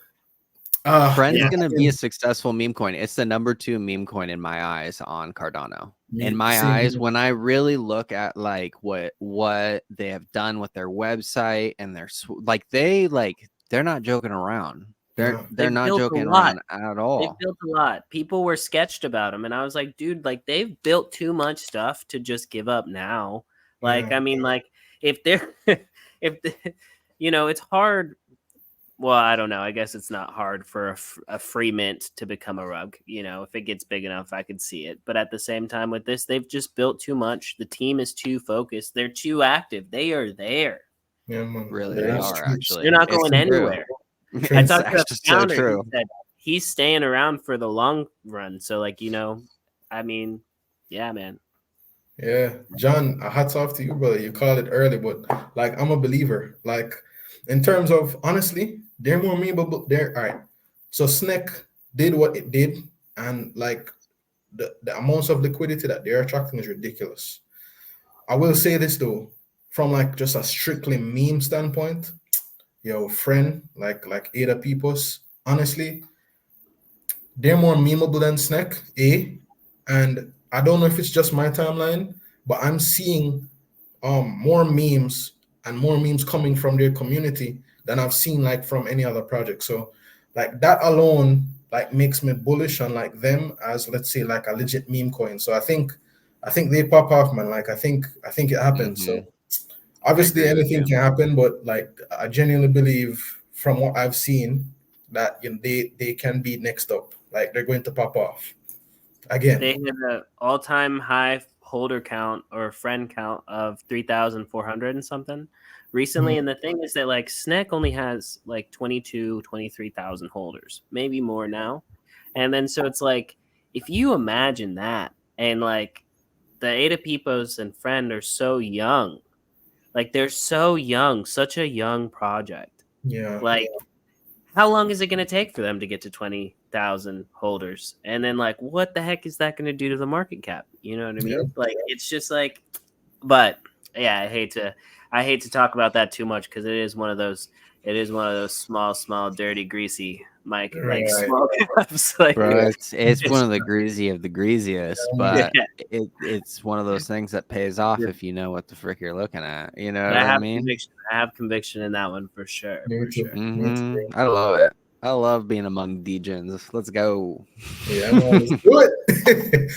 Friend's yeah, Yeah. gonna be a successful meme coin. It's the number 2 meme coin in my eyes on Cardano. In me my same eyes, here. when I really look at like what they have done with their website and they're not joking around. No. They're They've not built a joking lot. around at They've all. built a lot. People were sketched about them, and I was like, dude, like they've built too much stuff to just give up now. Like, Yeah. I mean, like if they're, if the, it's hard. Well, I don't know. I guess it's not hard for a free mint to become a rug. If it gets big enough, I could see it. But at the same time, with this, they've just built too much. The team is too focused. They're too active. They are there. Yeah, man. Really, they There's are truth. They're actually. not It's going true. anywhere. I It's Truth. talked to a actually so founder. He true. said he's staying around for the long run. So, like, I mean, yeah, man. Yeah, John, hats off to you, brother. You called it early, but like I'm a believer. Like in terms of honestly, they're more memeable. They're all right. So Snake did what it did, and like the amounts of liquidity that they're attracting is ridiculous. I will say this though, from like just a strictly meme standpoint, your friend like Ada Peoples, honestly, they're more memeable than Snack, and I don't know if it's just my timeline, but I'm seeing more memes and more memes coming from their community than I've seen like from any other project. So like that alone like makes me bullish on like them as, let's say, like a legit meme coin. So I think they pop off, man. Like I think it happens. So obviously agree with anything you. can happen, but like I genuinely believe from what I've seen that they can be next up. Like they're going to pop off again. They hit an all-time high holder count or friend count of 3,400 and something recently. Mhm. And the thing is that like Sneck only has like 23,000 holders, maybe more now. And then so it's like, if you imagine that, and like the Ada Pipos and friend are so young, like they're so young, such a young project. Yeah. Like, how long is it going to take for them to get to 20,000 holders? And then, like, what the heck is that going to do to the market cap? You know what I mean? Like, it's just like, but yeah, I hate to talk about that too much because it is one of those small, dirty, greasy, like Right. small caps. Like, Bro, it's one of the greasy of the greasiest, but yeah. it's one of those things that pays off Yeah. if you know what the frick you're looking at. You know But what I mean? conviction. I have conviction in that one for sure. Me For too. sure. I love it. I love being among degens. Let's go. Yeah, man, let's do it.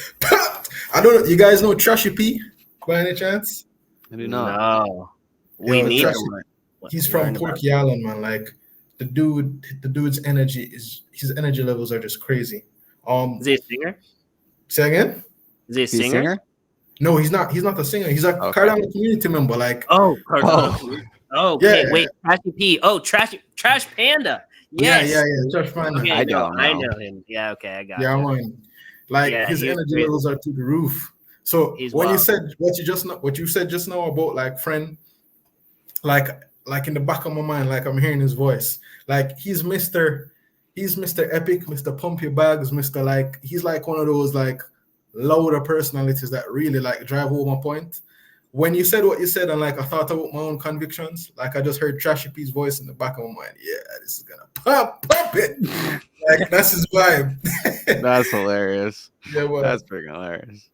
I don't know. You guys know Trashy P by any chance? I do not. No, we Yo, need Trashy, to learn. he's from learn about Porky Island, man. Like the dude's energy his energy levels are just crazy. Is he a singer? Say again? Is he a Is he a singer? singer? No, he's not. He's not a singer. He's a Okay. Cardano community member. Like, Oh, Oh. oh, okay. Yeah. Wait, Trashy P. Oh, Trash Panda. Yes. yeah. Trash Panda. Okay, I no, don't I know. know him. Yeah, okay, I got Yeah, you. man. Like Yeah, his he's energy crazy. levels are to the roof. So He's when you wild. said what you said just now about like friend, like in the back of my mind, like I'm hearing his voice. Like he's Mr. Epic, Mr. Pump Your Bags, Mr. Like he's like one of those like louder personalities that really like drive home a point. When you said what you said, and like I thought about my own convictions, like I just heard Trashy P's voice in the back of my mind. Yeah, this is gonna pop it. Like that's his vibe. That's hilarious. Yeah, well. That's freaking hilarious.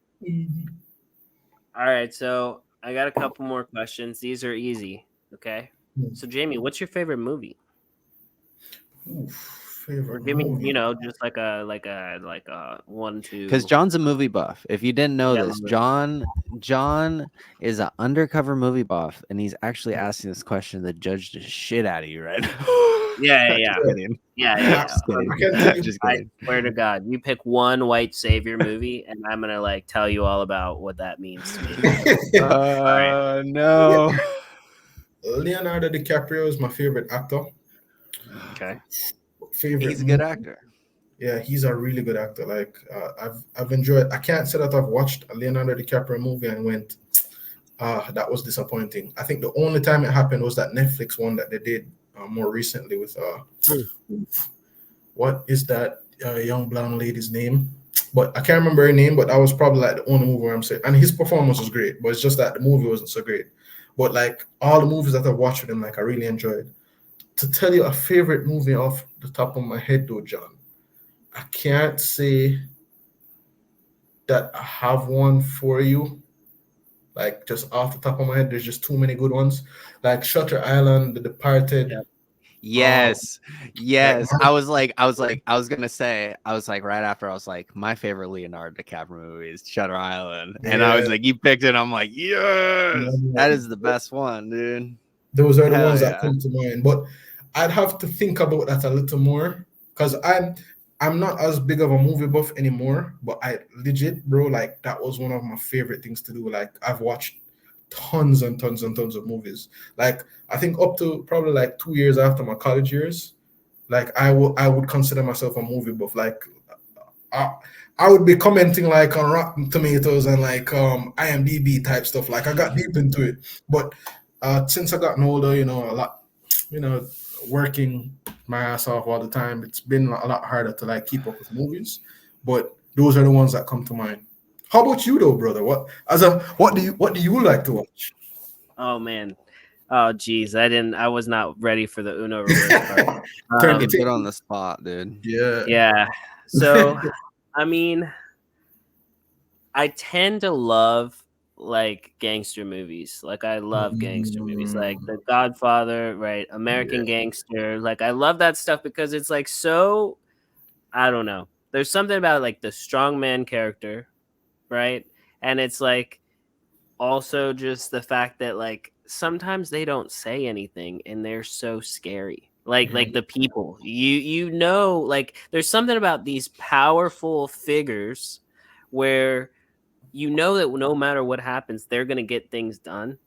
All right, so I got a couple more questions. These are easy. Okay. So Jamie, what's your favorite movie? Favorite Or give me, movie. just like a 1, 2. Because John's a movie buff. If you didn't know Yeah, this, movie. John is an undercover movie buff, and he's actually asking this question to judge the shit out of you right now. Yeah. Just kidding. Yeah. Just kidding. I can't tell you. Just I kidding. swear to God, you pick one white savior movie, and I'm gonna like tell you all about what that means to me. No. Leonardo DiCaprio is my favorite actor. Okay. Favorite. He's a good movie. actor. Yeah, he's a really good actor. Like I've enjoyed. I can't say that I've watched a Leonardo DiCaprio movie and went, that was disappointing. I think the only time it happened was that Netflix one that they did more recently with what is that young blonde lady's name? But I can't remember her name. But that was probably like the only movie where I'm saying, and his performance was great. But it's just that the movie wasn't so great. But like all the movies that I've watched with him, like I really enjoyed. To tell you a favorite movie off the top of my head, though, John, I can't say that I have one for you. Like just off the top of my head, there's just too many good ones. Like Shutter Island, The Departed. Yeah. Yes. I was gonna say, right after I was like, my favorite Leonardo DiCaprio movie is Shutter Island. And I was like, you picked it. I'm like, yes, that is the best one, dude. Those are the Hell ones yeah. that come to mind. But I'd have to think about that a little more because I'm not as big of a movie buff anymore. But I legit, bro, like that was one of my favorite things to do. Like I've watched tons and tons and tons of movies. Like I think up to probably like 2 years after my college years, like I would consider myself a movie buff. Like I would be commenting like on Rotten Tomatoes and like IMDb type stuff. Like I got deep into it. But since I gotten older, a lot, working my ass off all the time, it's been a lot harder to like keep up with movies. But Those are the ones that come to mind. How about you, though, brother? What do you like to watch? Oh man. Oh geez, I was not ready for the Uno reverse card. Turn the Get put table. on the spot, dude. Yeah. Yeah. So I mean, I tend to love like gangster movies. Like I love gangster movies, like Mm, The Godfather, right? American yeah. Gangster. Like I love that stuff because it's like so. I don't know. There's something about like the strongman character, right? And it's like also just the fact that like sometimes they don't say anything and they're so scary. Like the people. You know, like there's something about these powerful figures where you know that no matter what happens, they're gonna get things done.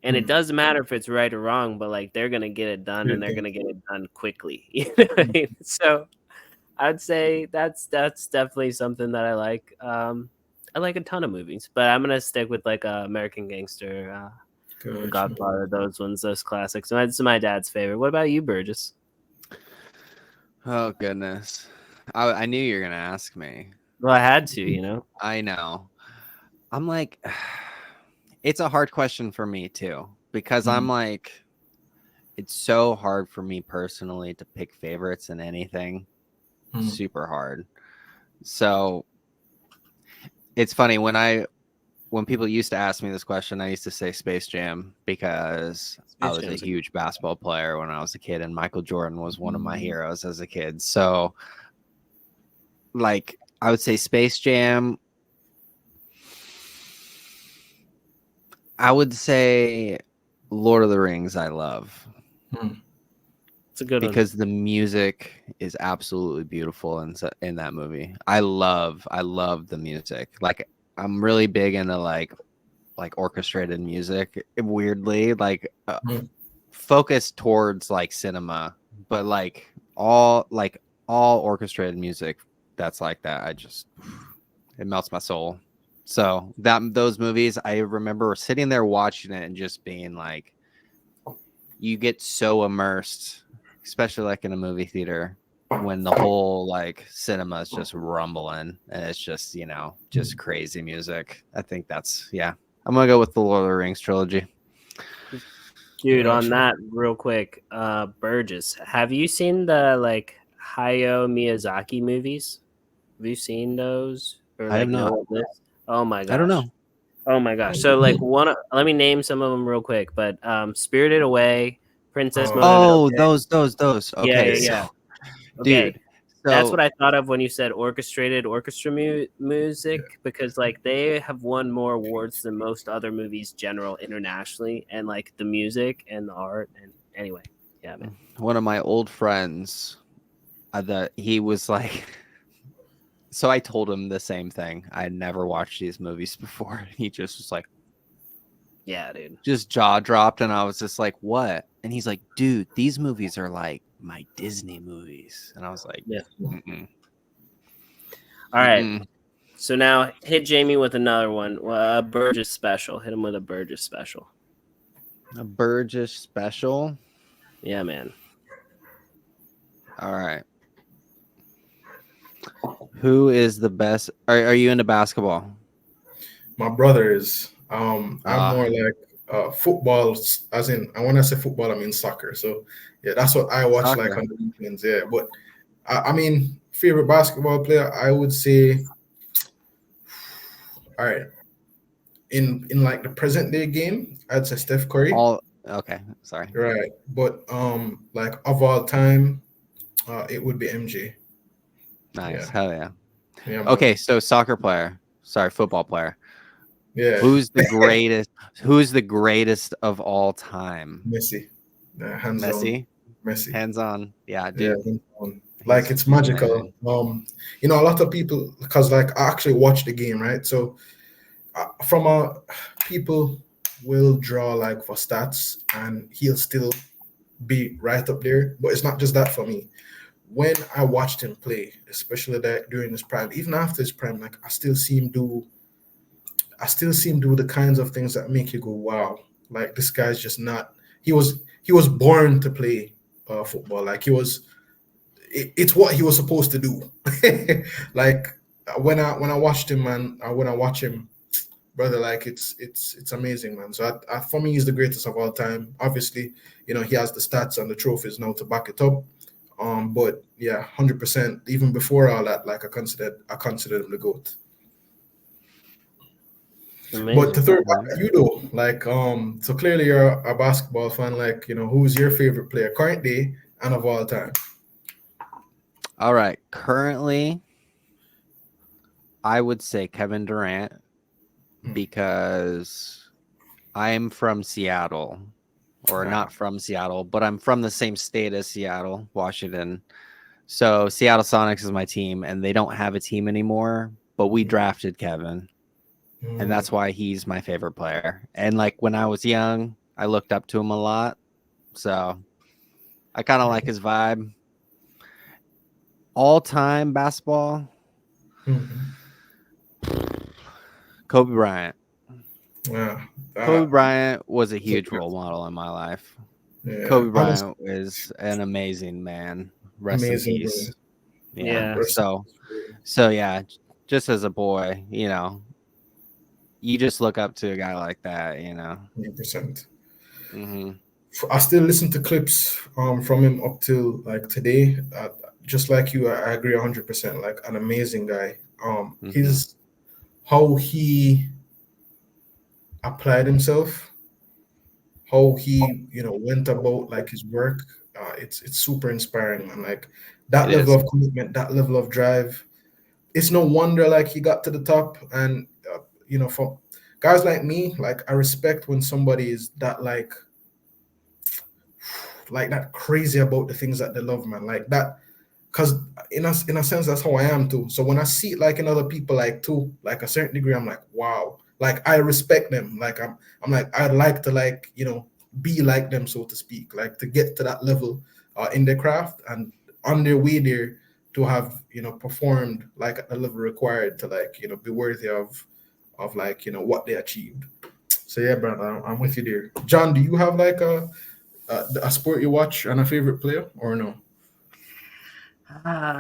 And it Mm, doesn't matter if it's right or wrong, but like they're gonna get it done and great they're thing. gonna get it done quickly. You know what I mean? So I'd say that's definitely something that I like. I like a ton of movies, but I'm gonna stick with like American Gangster, The Gotcha. Godfather, those ones, those classics. That's my dad's favorite. What about you, Burgess? Oh goodness, I knew you were gonna ask me. Well, I had to, you know. I know. I'm like, it's a hard question for me too because I'm Mm, like, it's so hard for me personally to pick favorites in anything. mm, Super hard. So it's funny when people used to ask me this question, I used to say Space Jam because I Space was a Jam's a huge basketball player when I was a kid, and Michael Jordan was one of my mm, heroes as a kid. So, like, I would say Space Jam. I would say Lord of the Rings, I love mm. it's a good one. because the music is absolutely beautiful in that movie. I love the music. Like, I'm really big into like orchestrated music. Weirdly, Mm. focused towards like cinema, but all orchestrated music that's like that. It melts my soul. So those movies, I remember sitting there watching it and just being like, you get so immersed, especially like in a movie theater when the whole like cinema is just rumbling and it's just just crazy music. I think that's yeah. I'm gonna go with the Lord of the Rings trilogy. Dude, on Gotcha. that real quick, Burgess, have you seen the like Hayao Miyazaki movies? Have you seen those or I have like not. know of this? Oh my I don't gosh. know. Oh my gosh. So like let me name some of them real quick, but Spirited Away, Princess Oh, Oh, Mononoke. those. Yeah, Okay, yeah, so yeah. Okay. dude, That's what so I thought of when you said orchestrated orchestra yeah. music because like they have won more awards than most other movies general internationally and like the music and the art and anyway. Yeah, man. one of my old friends, that he was like, so I told him the same thing. I had never watched these movies before. And he just was like, Yeah, dude. just jaw dropped, and I was just like, "What?" And he's like, "Dude, these movies are like my Disney movies." And I was like, Yeah. "Mm-mm, All right. mm-mm." So now hit Jamie with another one. A Burgess special. Hit him with a Burgess special. A Burgess special. Yeah, man. All right. Who is the best? Are you into basketball? My brother is. I'm Ah, more like football, as in, and when I say football, I mean soccer. So yeah, that's what I watch like soccer. on the weekends. Yeah, but I mean, favorite basketball player, I would say, all right, in like the present day game, I'd say Steph Curry. All okay. Sorry. Right, but like of all time, it would be MJ. Nice. Yeah, Hell yeah. yeah, Okay, man. so soccer player. Sorry, football player. Yeah, Who's the greatest? Who's the greatest of all time? Messi, hands down, Messi. Messi. Hands on. Yeah, Yeah, dude. like it's He's magical. amazing. A lot of people, because like I actually watch the game, right? So from a people will draw like for stats, and he'll still be right up there. But it's not just that for me. When I watched him play, especially that during his prime, even after his prime, like I still see him do the kinds of things that make you go, wow, like this guy's just not. He was born to play football. Like it's what he was supposed to do. Like when I watched him, man, when I watch him, brother, like it's amazing, man. So for me, he's the greatest of all time. Obviously, he has the stats and the trophies now to back it up. But yeah, 100%. Even before all that, like I considered him the goat. But to Amazing. throw it back to you though, like so clearly you're a basketball fan. Like who's your favorite player, current day and of all time? All right. Currently, I would say Kevin Durant because I'm from Seattle, or Ah, not from Seattle, but I'm from the same state as Seattle, Washington. So Seattle Sonics is my team, and they don't have a team anymore, but we drafted Kevin, and mm, that's why he's my favorite player. And like when I was young, I looked up to him a lot. So I kind of like his vibe. All time basketball, mhm. Kobe Bryant. Yeah, Kobe that Bryant was a was a huge role model in my life. yeah, Kobe honestly, Bryant is an amazing man. Rest in amazing, bro. peace. Yeah. Yeah. Rest in So peace, bro. so yeah, just as a boy, you just look up to a guy like that. 100%. Hmm. I still listen to clips from him up till like today. Just like you, I agree 100%. Like an amazing guy. Hmm. His how he applied himself, how he went about like his work. It's super inspiring, man. Like that It level is. of commitment, that level of drive. It's no wonder like he got to the top. And for guys like me, like I respect when somebody is that like that crazy about the things that they love, man. Like that, because in a sense that's how I am too. So when I see it like in other people, like to like a certain degree, I'm like, wow, like I respect them. Like I'm like I'd like to like be like them, so to speak, like to get to that level in their craft and on their way there to have performed like at the level required to like be worthy of like what they achieved. So yeah, brother, I'm with you there. John, do you have like a sport you watch and a favorite player or no?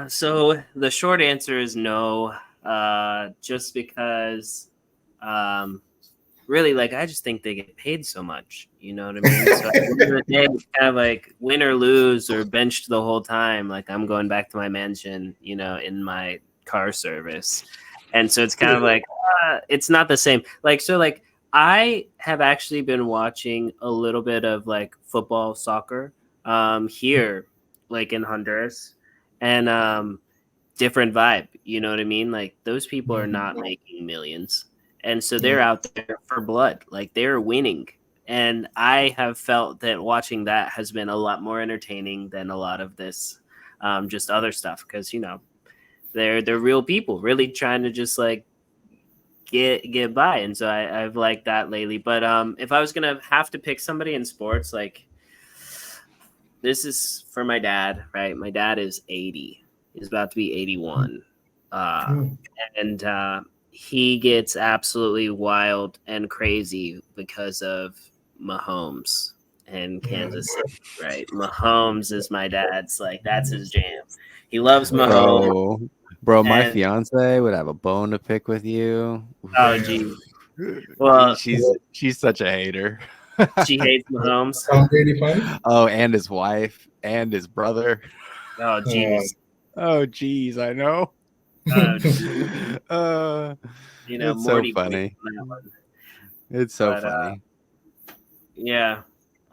So the short answer is no. Just because, um, really, like I just think they get paid so much. You know what I mean? So at the end of the day, it's kind of like win or lose or benched the whole time. Like I'm going back to my mansion, in my car service, and so it's kind of like it's not the same. Like I have actually been watching a little bit of like football, soccer, here, like in Honduras, and different vibe. You know what I mean? Like those people are Mhm. not making millions. And so Yeah, they're out there for blood. Like they're winning. And I have felt that watching that has been a lot more entertaining than a lot of this just other stuff because they're real people really trying to just like get by. And so I've liked that lately. But if I was gonna have to pick somebody in sports, like this is for my dad, right? My dad is 80. He's about to be 81. Uh, mm, and he gets absolutely wild and crazy because of Mahomes and yeah. Kansas City, right? Mahomes is my dad's, like, that's his jam. He loves Yeah, Mahomes. Bro, my And, fiance would have a bone to pick with you. oh, damn. gee. Well, She's such a hater. she hates Mahomes. Tom Brady fan? Oh, and his wife and his brother. Oh, Uh, geez. Oh, geez, I know. Oh, geez. uh, it's so Morty wins funny. on that one. It's so But, funny. yeah.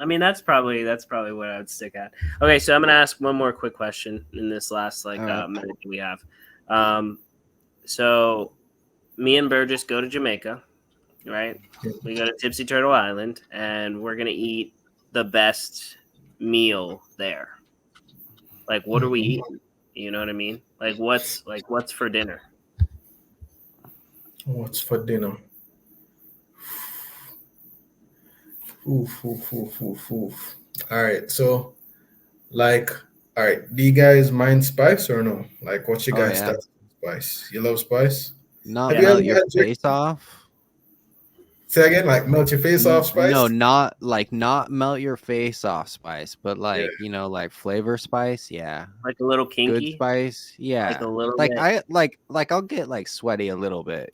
I mean, that's probably what I would stick at. Okay, so I'm gonna ask one more quick question in this last All right. minute that we have. Um, so me and Burgess go to Jamaica, right? We go to Tipsy Turtle Island, and we're gonna eat the best meal there. Like, what are we eating? You know what I mean? What's for dinner? What's for dinner? Oof, oof, oof, oof, oof. All right, so like, all right, do you guys mind spice or no? Like, what's your Oh guys' yeah. stats on spice? You love spice? Not Have you Yeah. ever melt your had face off. Say again, like melt your face off No, spice. not melt your face off spice, but Yeah. like, like flavor spice. Yeah. Like a little Good kinky, spice. like a Yeah. little Like bit. I I'll get like sweaty a little bit.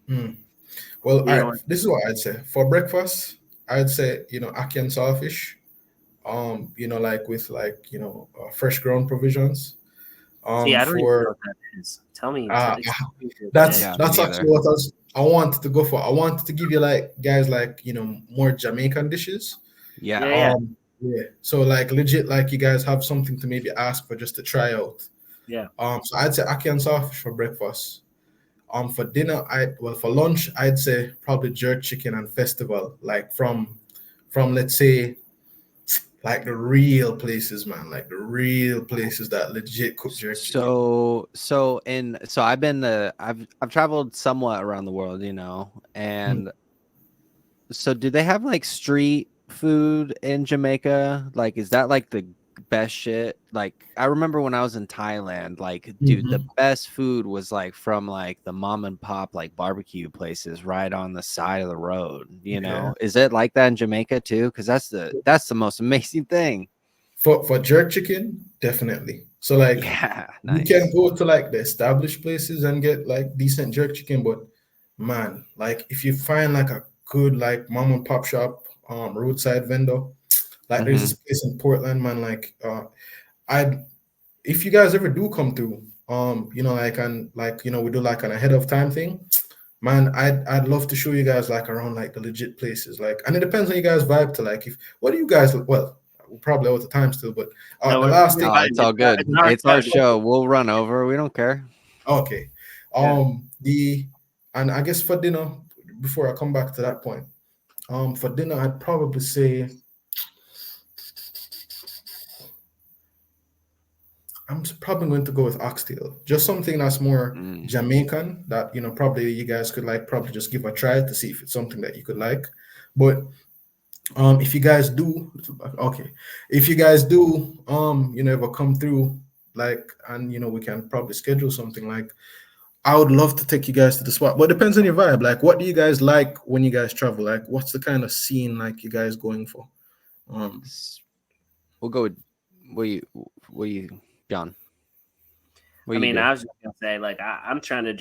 Hmm. Well, all You right. know, This is what I'd say for breakfast. I'd say ackee and saltfish. Like with like fresh grown provisions. see, I don't even know For what that is. Tell me, uh, explain to it that's today. Yeah, me that's actually neither. what I wanted to go for. I wanted to give you like guys like more Jamaican dishes. Yeah, Yeah. yeah, Yeah. So like legit, like you guys have something to maybe ask for just to try out. yeah. So I'd say ackee and saltfish for breakfast. For dinner, for lunch, I'd say probably jerk chicken and festival, like from let's say like the real places, man, like the real places that legit cook jerk chicken. So I've traveled somewhat around the world, Hmm. and so do they have like street food in Jamaica? Like, is that like the best shit? Like, I remember when I was in Thailand, like, dude, the Mhm. best food was like from like the mom and pop like barbecue places right on the side of the road, you Yeah. know? Is it like that in Jamaica too? Because that's the most amazing thing. For jerk chicken, definitely. So like Yeah, you can nice. go to like the established places and get like decent jerk chicken, but man, like if you find like a good like mom and pop shop, roadside vendor, like there's Mm-hmm. this place in Portland, man. Like I if you guys ever do come through, like and like we do like an ahead of time thing, man. I'd love to show you guys like around like the legit places, like, and it depends on you guys vibe to like if what do you guys well, we're probably out of time still, but No, the we're last we're thing, Oh, fine. it's all It's good. our It's our schedule. show. We'll run over. We don't care. okay, Yeah. the and I guess for dinner, before I come back to that point, for dinner I'd probably say probably going to go with oxtail. Just something that's more Mm. Jamaican that probably you guys could like probably just give a try to see if it's something that you could like. But if you guys do, okay, if you guys do ever come through, like, and we can probably schedule something, like I would love to take you guys to the spot, but it depends on your vibe. Like, what do you guys like when you guys travel? Like, what's the kind of scene like you guys going for? Um, We'll go with what you, John? What I you mean, do? I was just gonna say, like, I'm trying to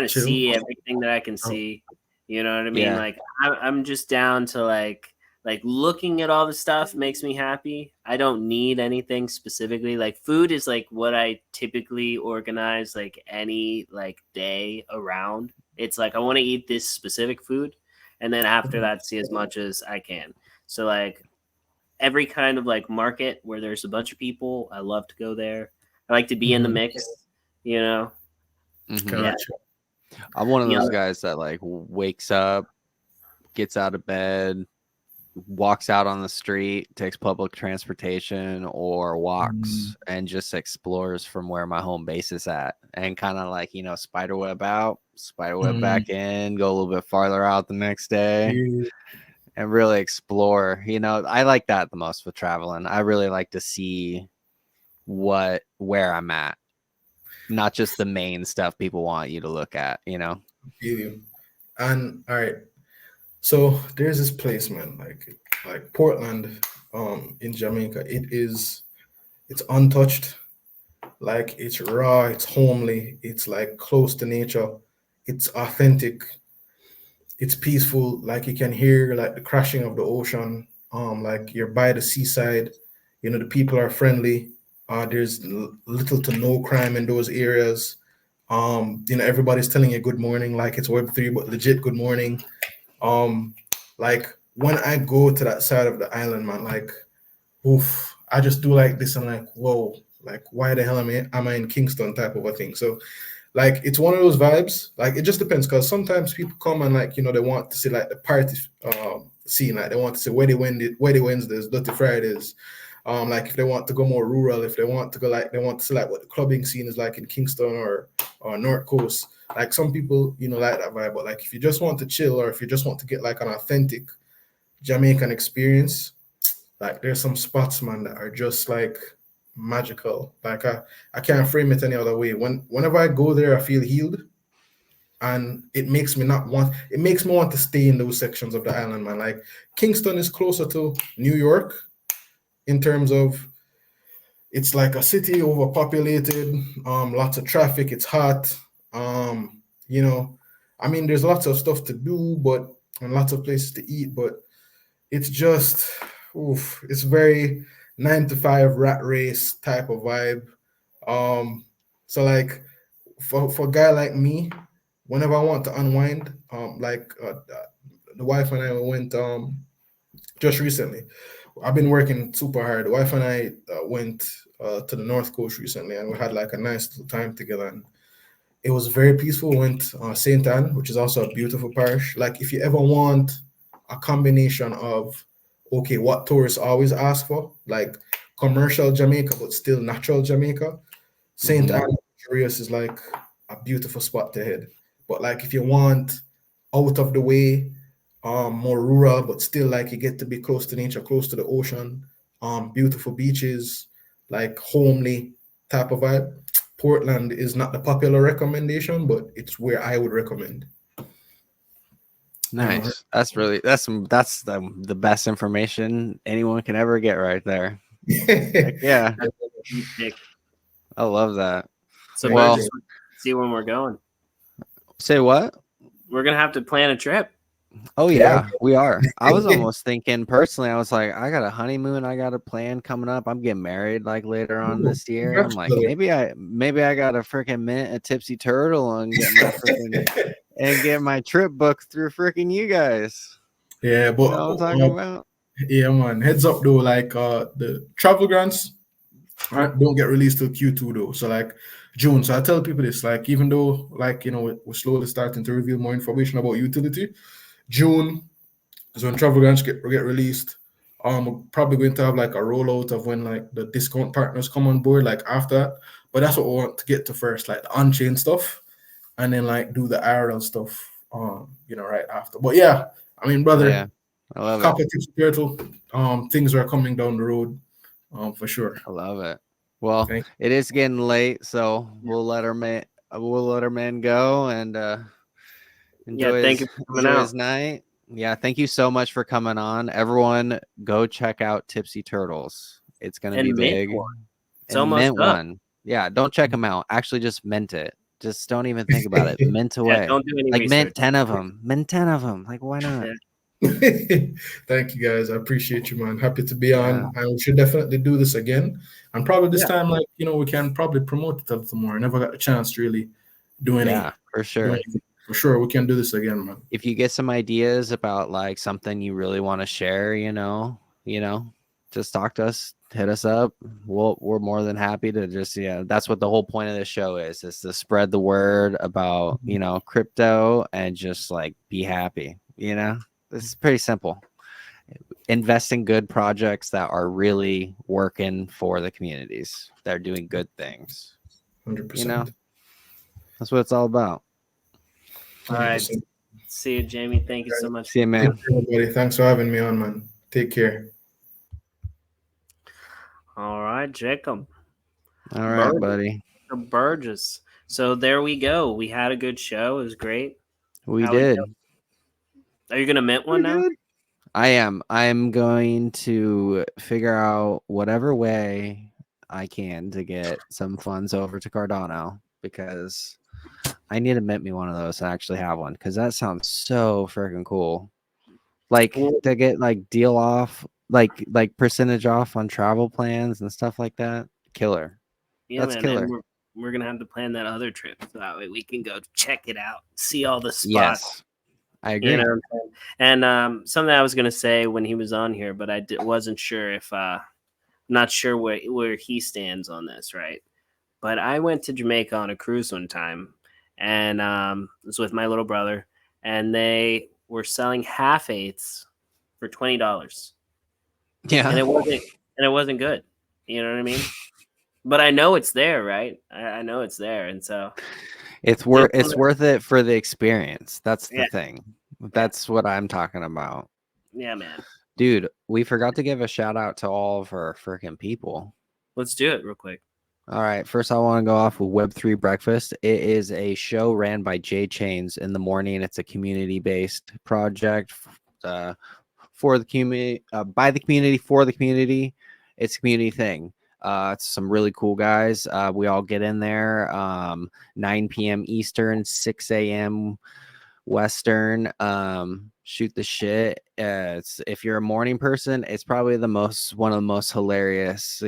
chill. see everything that I can Oh, see. You know what I mean? Yeah. Like, I'm just down to like looking at all the stuff makes me happy. I don't need anything specifically. Like, food is like what I typically organize like any like day around. It's like I want to eat this specific food, and then after that, see as much as I can. So like every kind of like market where there's a bunch of people, I love to go there. I like to be in the mhm, mix, you know. Mm-hmm. Yeah, gotcha. I'm one of you those know, guys that like wakes up, gets out of bed, walks out on the street, takes public transportation, or Mm, walks and just explores from where my home base is at, and kind of like spiderweb out, spiderweb mm, back in, go a little bit farther out the next day, yeah, and really explore. I like that the most with traveling. I really like to see where I'm at, not just the main stuff people want you to look at. feel you. And all right, so there's this place, man, like Portland, in Jamaica. It's untouched. Like it's raw, it's homely, it's like close to nature, it's authentic, it's peaceful. Like you can hear like the crashing of the ocean. Like you're by the seaside. The people are friendly. There's little to no crime in those areas. Everybody's telling you good morning, like it's Web3, but legit good morning. Um, like when I go to that side of the island, man, like oof, I just do like this. I'm like, whoa, like why the hell am I in Kingston type of a thing? So like it's one of those vibes. Like it just depends because sometimes people come and like they want to see like the party scene, like they want to see where the Wednesdays, dirty Fridays. Like if they want to go more rural, if they want to go like they want to see like what the clubbing scene is like in Kingston or North Coast. Like some people, like that vibe. But like if you just want to chill or if you just want to get like an authentic Jamaican experience, like there's some spots, man, that are just like magical. Like I can't frame it any other way. Whenever I go there, I feel healed. and it makes me want to stay in those sections of the island, man. Like Kingston is closer to New York in terms of it's like a city overpopulated, lots of traffic, it's hot. You know, I mean there's lots of stuff to do, but and lots of places to eat, but it's just it's very 9 to 5 rat race type of vibe. So like for a guy like me, whenever I want to unwind, the wife and I went just recently. I've been working super hard. The wife and I went to the North Coast recently, and we had like a nice little time together. And it was very peaceful. We went Saint Anne, which is also a beautiful parish. Like if you ever want a combination of what tourists always ask for, like commercial Jamaica but still natural Jamaica, Saint Mhm. Anne Curious is like a beautiful spot to head. But like if you want out of the way, more rural, but still like you get to be close to nature, close to the ocean, beautiful beaches, like homely type of vibe. Portland is not the popular recommendation, but it's where I would recommend. You know, Nice. That's the best information anyone can ever get right there. Heck yeah. That's a deep pick. I love that. So Thank you. Burgess, see when we're going. Say what? We're gonna have to plan a trip. Oh Yeah. yeah, we are. I was almost thinking personally, I was like, I got a honeymoon, I got a plan coming up. I'm getting married like later on Ooh, this year. I'm congrats, like, brother. maybe I got to freaking mint a tipsy turtle and get my trip booked through freaking you guys. Yeah, You but know what I'm talking about? yeah, man. Heads up though, like the travel grants don't get released till Q2 though. So like June. So I tell people this, like even though like we're slowly starting to reveal more information about utility, June is when travel grants get released. We're probably going to have like a rollout of when like the discount partners come on board, like after that. But that's what we want to get to first, like the on-chain stuff, and then like do the IRL stuff, right after. But yeah, I mean, Oh brother, yeah. I love it. copper tips turtle, things are coming down the road, for sure. I love it. Well, Thank it is getting late, so we'll let our man go and Yeah, thank you for coming enjoy his out. night. Yeah, thank you so much for coming on. Everyone, go check out Tipsy Turtles. It's gonna be And mint big. one. It's And almost mint up. one. Yeah, don't check them out. Actually, just mint it. Just don't even think about it. Mint Yeah, away. don't do any Like mint research. 10 of them. Mint 10 of them. Like why not? Yeah. Thank you guys. I appreciate you, man. Happy to be Yeah. on. And we should definitely do this again. And probably this Yeah. time, like, we can probably promote it a little more. I never got a chance to really do Yeah, for sure. anything. For sure, we can do this again, man. If you get some ideas about like something you really want to share, just talk to us, hit us up. We're more than happy to that's what the whole point of this show is to spread the word about, crypto and just like be happy, This is pretty simple. Invest in good projects that are really working for the communities. They're doing good things. 100%. That's what it's all about. All right. 100%. See you, Jamie. Thank you so much. See you, man. Everybody, thanks for having me on, man. Take care. All right, Jacob. All right, buddy. Burgess. So there we go. We had a good show. It was great. We How we did. go? Are you gonna mint one now? Good. I am. I'm going to figure out whatever way I can to get some funds over to Cardano because I need to mint me one of those and actually have one because that sounds so freaking cool. Like Well, to get like deal off, like percentage off on travel plans and stuff like that. Killer. yeah, That's man. killer. And we're gonna have to plan that other trip so that way we can go check it out, see all the spots. Yes, I agree. You know what I'm saying? And something I was gonna say when he was on here, but wasn't sure if not sure where he stands on this, right? But I went to Jamaica on a cruise one time, and it was with my little brother, and they were selling half eighths for $20, Yeah. and it wasn't good. You know what I mean? But I know it's there, right? I know it's there, and so It's worth it for the experience. That's the yeah, thing. That's what I'm talking about. yeah, man. Dude, we forgot to give a shout out to all of our freaking people. Let's do it real quick. All right. First, I want to go off with Web3 Breakfast. It is a show ran by J Chains in the morning. It's a community-based project for the community, by the community, for the community. It's a community thing. It's some really cool guys. We all get in there 9 p.m. Eastern, 6 a.m. Western. Shoot the shit. It's, if you're a morning person, it's probably one of the most hilarious,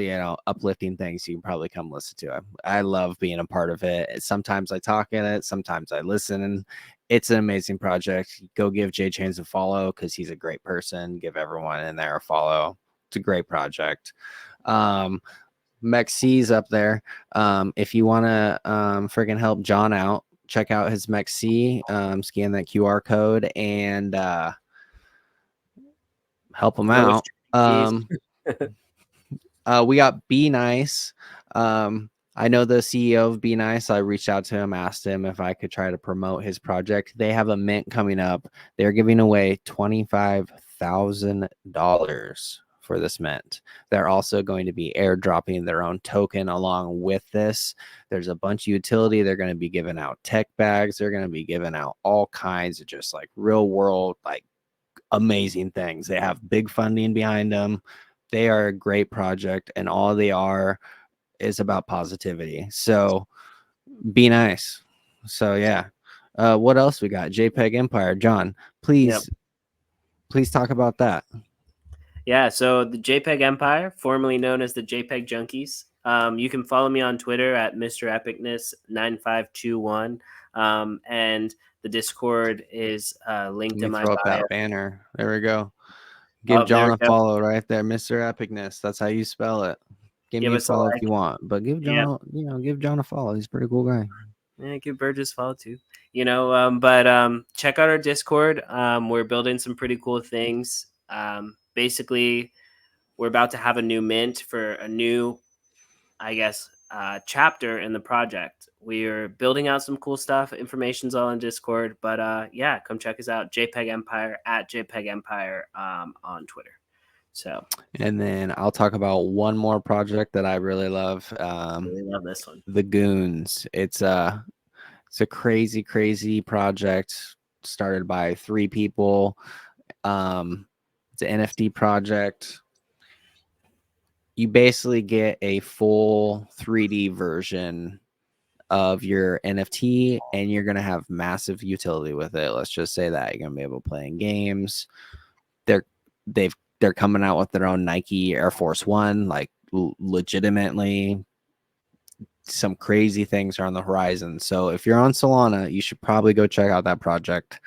uplifting things you can probably come listen to. I love being a part of it. Sometimes I talk in it, sometimes I listen, and it's an amazing project. Go give Jay Chains a follow because he's a great person. Give everyone in there a follow. It's a great project. Mexc's up there. If you want to freaking help John out, check out his Mexc. Scan that QR code and help him out. We got Be Nice. I know the CEO of Be Nice. I reached out to him, asked him if I could try to promote his project. They have a mint coming up. They're giving away $25,000 for this mint. They're also going to be airdropping their own token along with this. There's a bunch of utility. They're going to be giving out tech bags. They're going to be giving out all kinds of just like real world, like amazing things. They have big funding behind them. They are a great project, and all they are is about positivity. So Be Nice. So yeah. What else we got? JPEG Empire. John, please talk about that. Yeah, so the JPEG Empire, formerly known as the JPEG Junkies. You can follow me on Twitter at Mr. Epicness9521. And the Discord is linked in my Throw up bio. that banner. There we go. Give John a follow right there, Mr. Epicness. That's how you spell it. Give me a follow if you want, but give John, give John a follow. He's a pretty cool guy. Yeah, give Burgess a follow too. Check out our Discord. We're building some pretty cool things. Basically, we're about to have a new mint for a new, chapter in the project. We're building out some cool stuff. Information's all in Discord, but come check us out. JPEG Empire at JPEG Empire on Twitter. So, and then I'll talk about one more project that I really love. really love this one. The Goons. It's a crazy project started by 3 people. It's an NFT project. You basically get a full 3D version of your NFT, and you're gonna have massive utility with it. Let's just say that you're gonna be able to play in games. They're coming out with their own Nike Air Force One, like legitimately. Some crazy things are on the horizon. So if you're on Solana, you should probably go check out that project.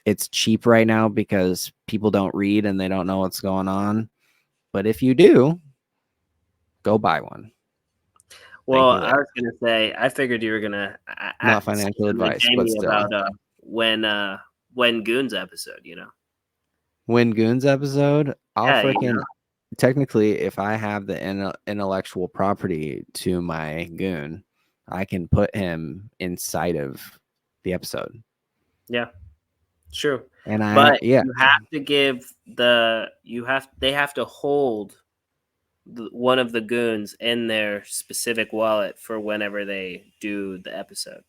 It's cheap right now because people don't read and they don't know what's going on. But if you do, go buy one. Well, I was gonna say, I figured you were gonna not financial advice, but still about when Goons episode, when Goons episode, I'll freaking technically, if I have the intellectual property to my Goon, I can put him inside of the episode. Yeah, true. And you have to give they have to hold one of the Goons in their specific wallet for whenever they do the episode.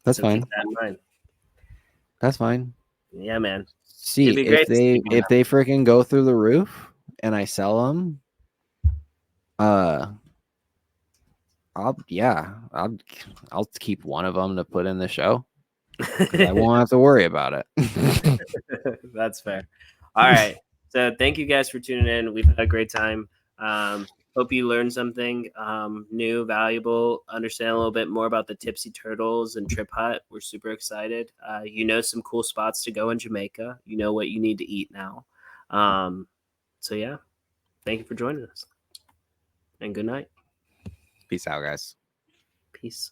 That's fine. Keep that in mind. That's fine. Yeah, man. See, if they freaking go through the roof and I sell them, I'll keep one of them to put in the show. I won't have to worry about it. That's fair. All right. So thank you guys for tuning in. We've had a great time. Hope you learned something new, valuable, understand a little bit more about the Tipsy Turtles and Trip Hut. We're super excited. Some cool spots to go in Jamaica. You know what you need to eat now. So yeah, thank you for joining us. And good night. Peace out, guys. Peace.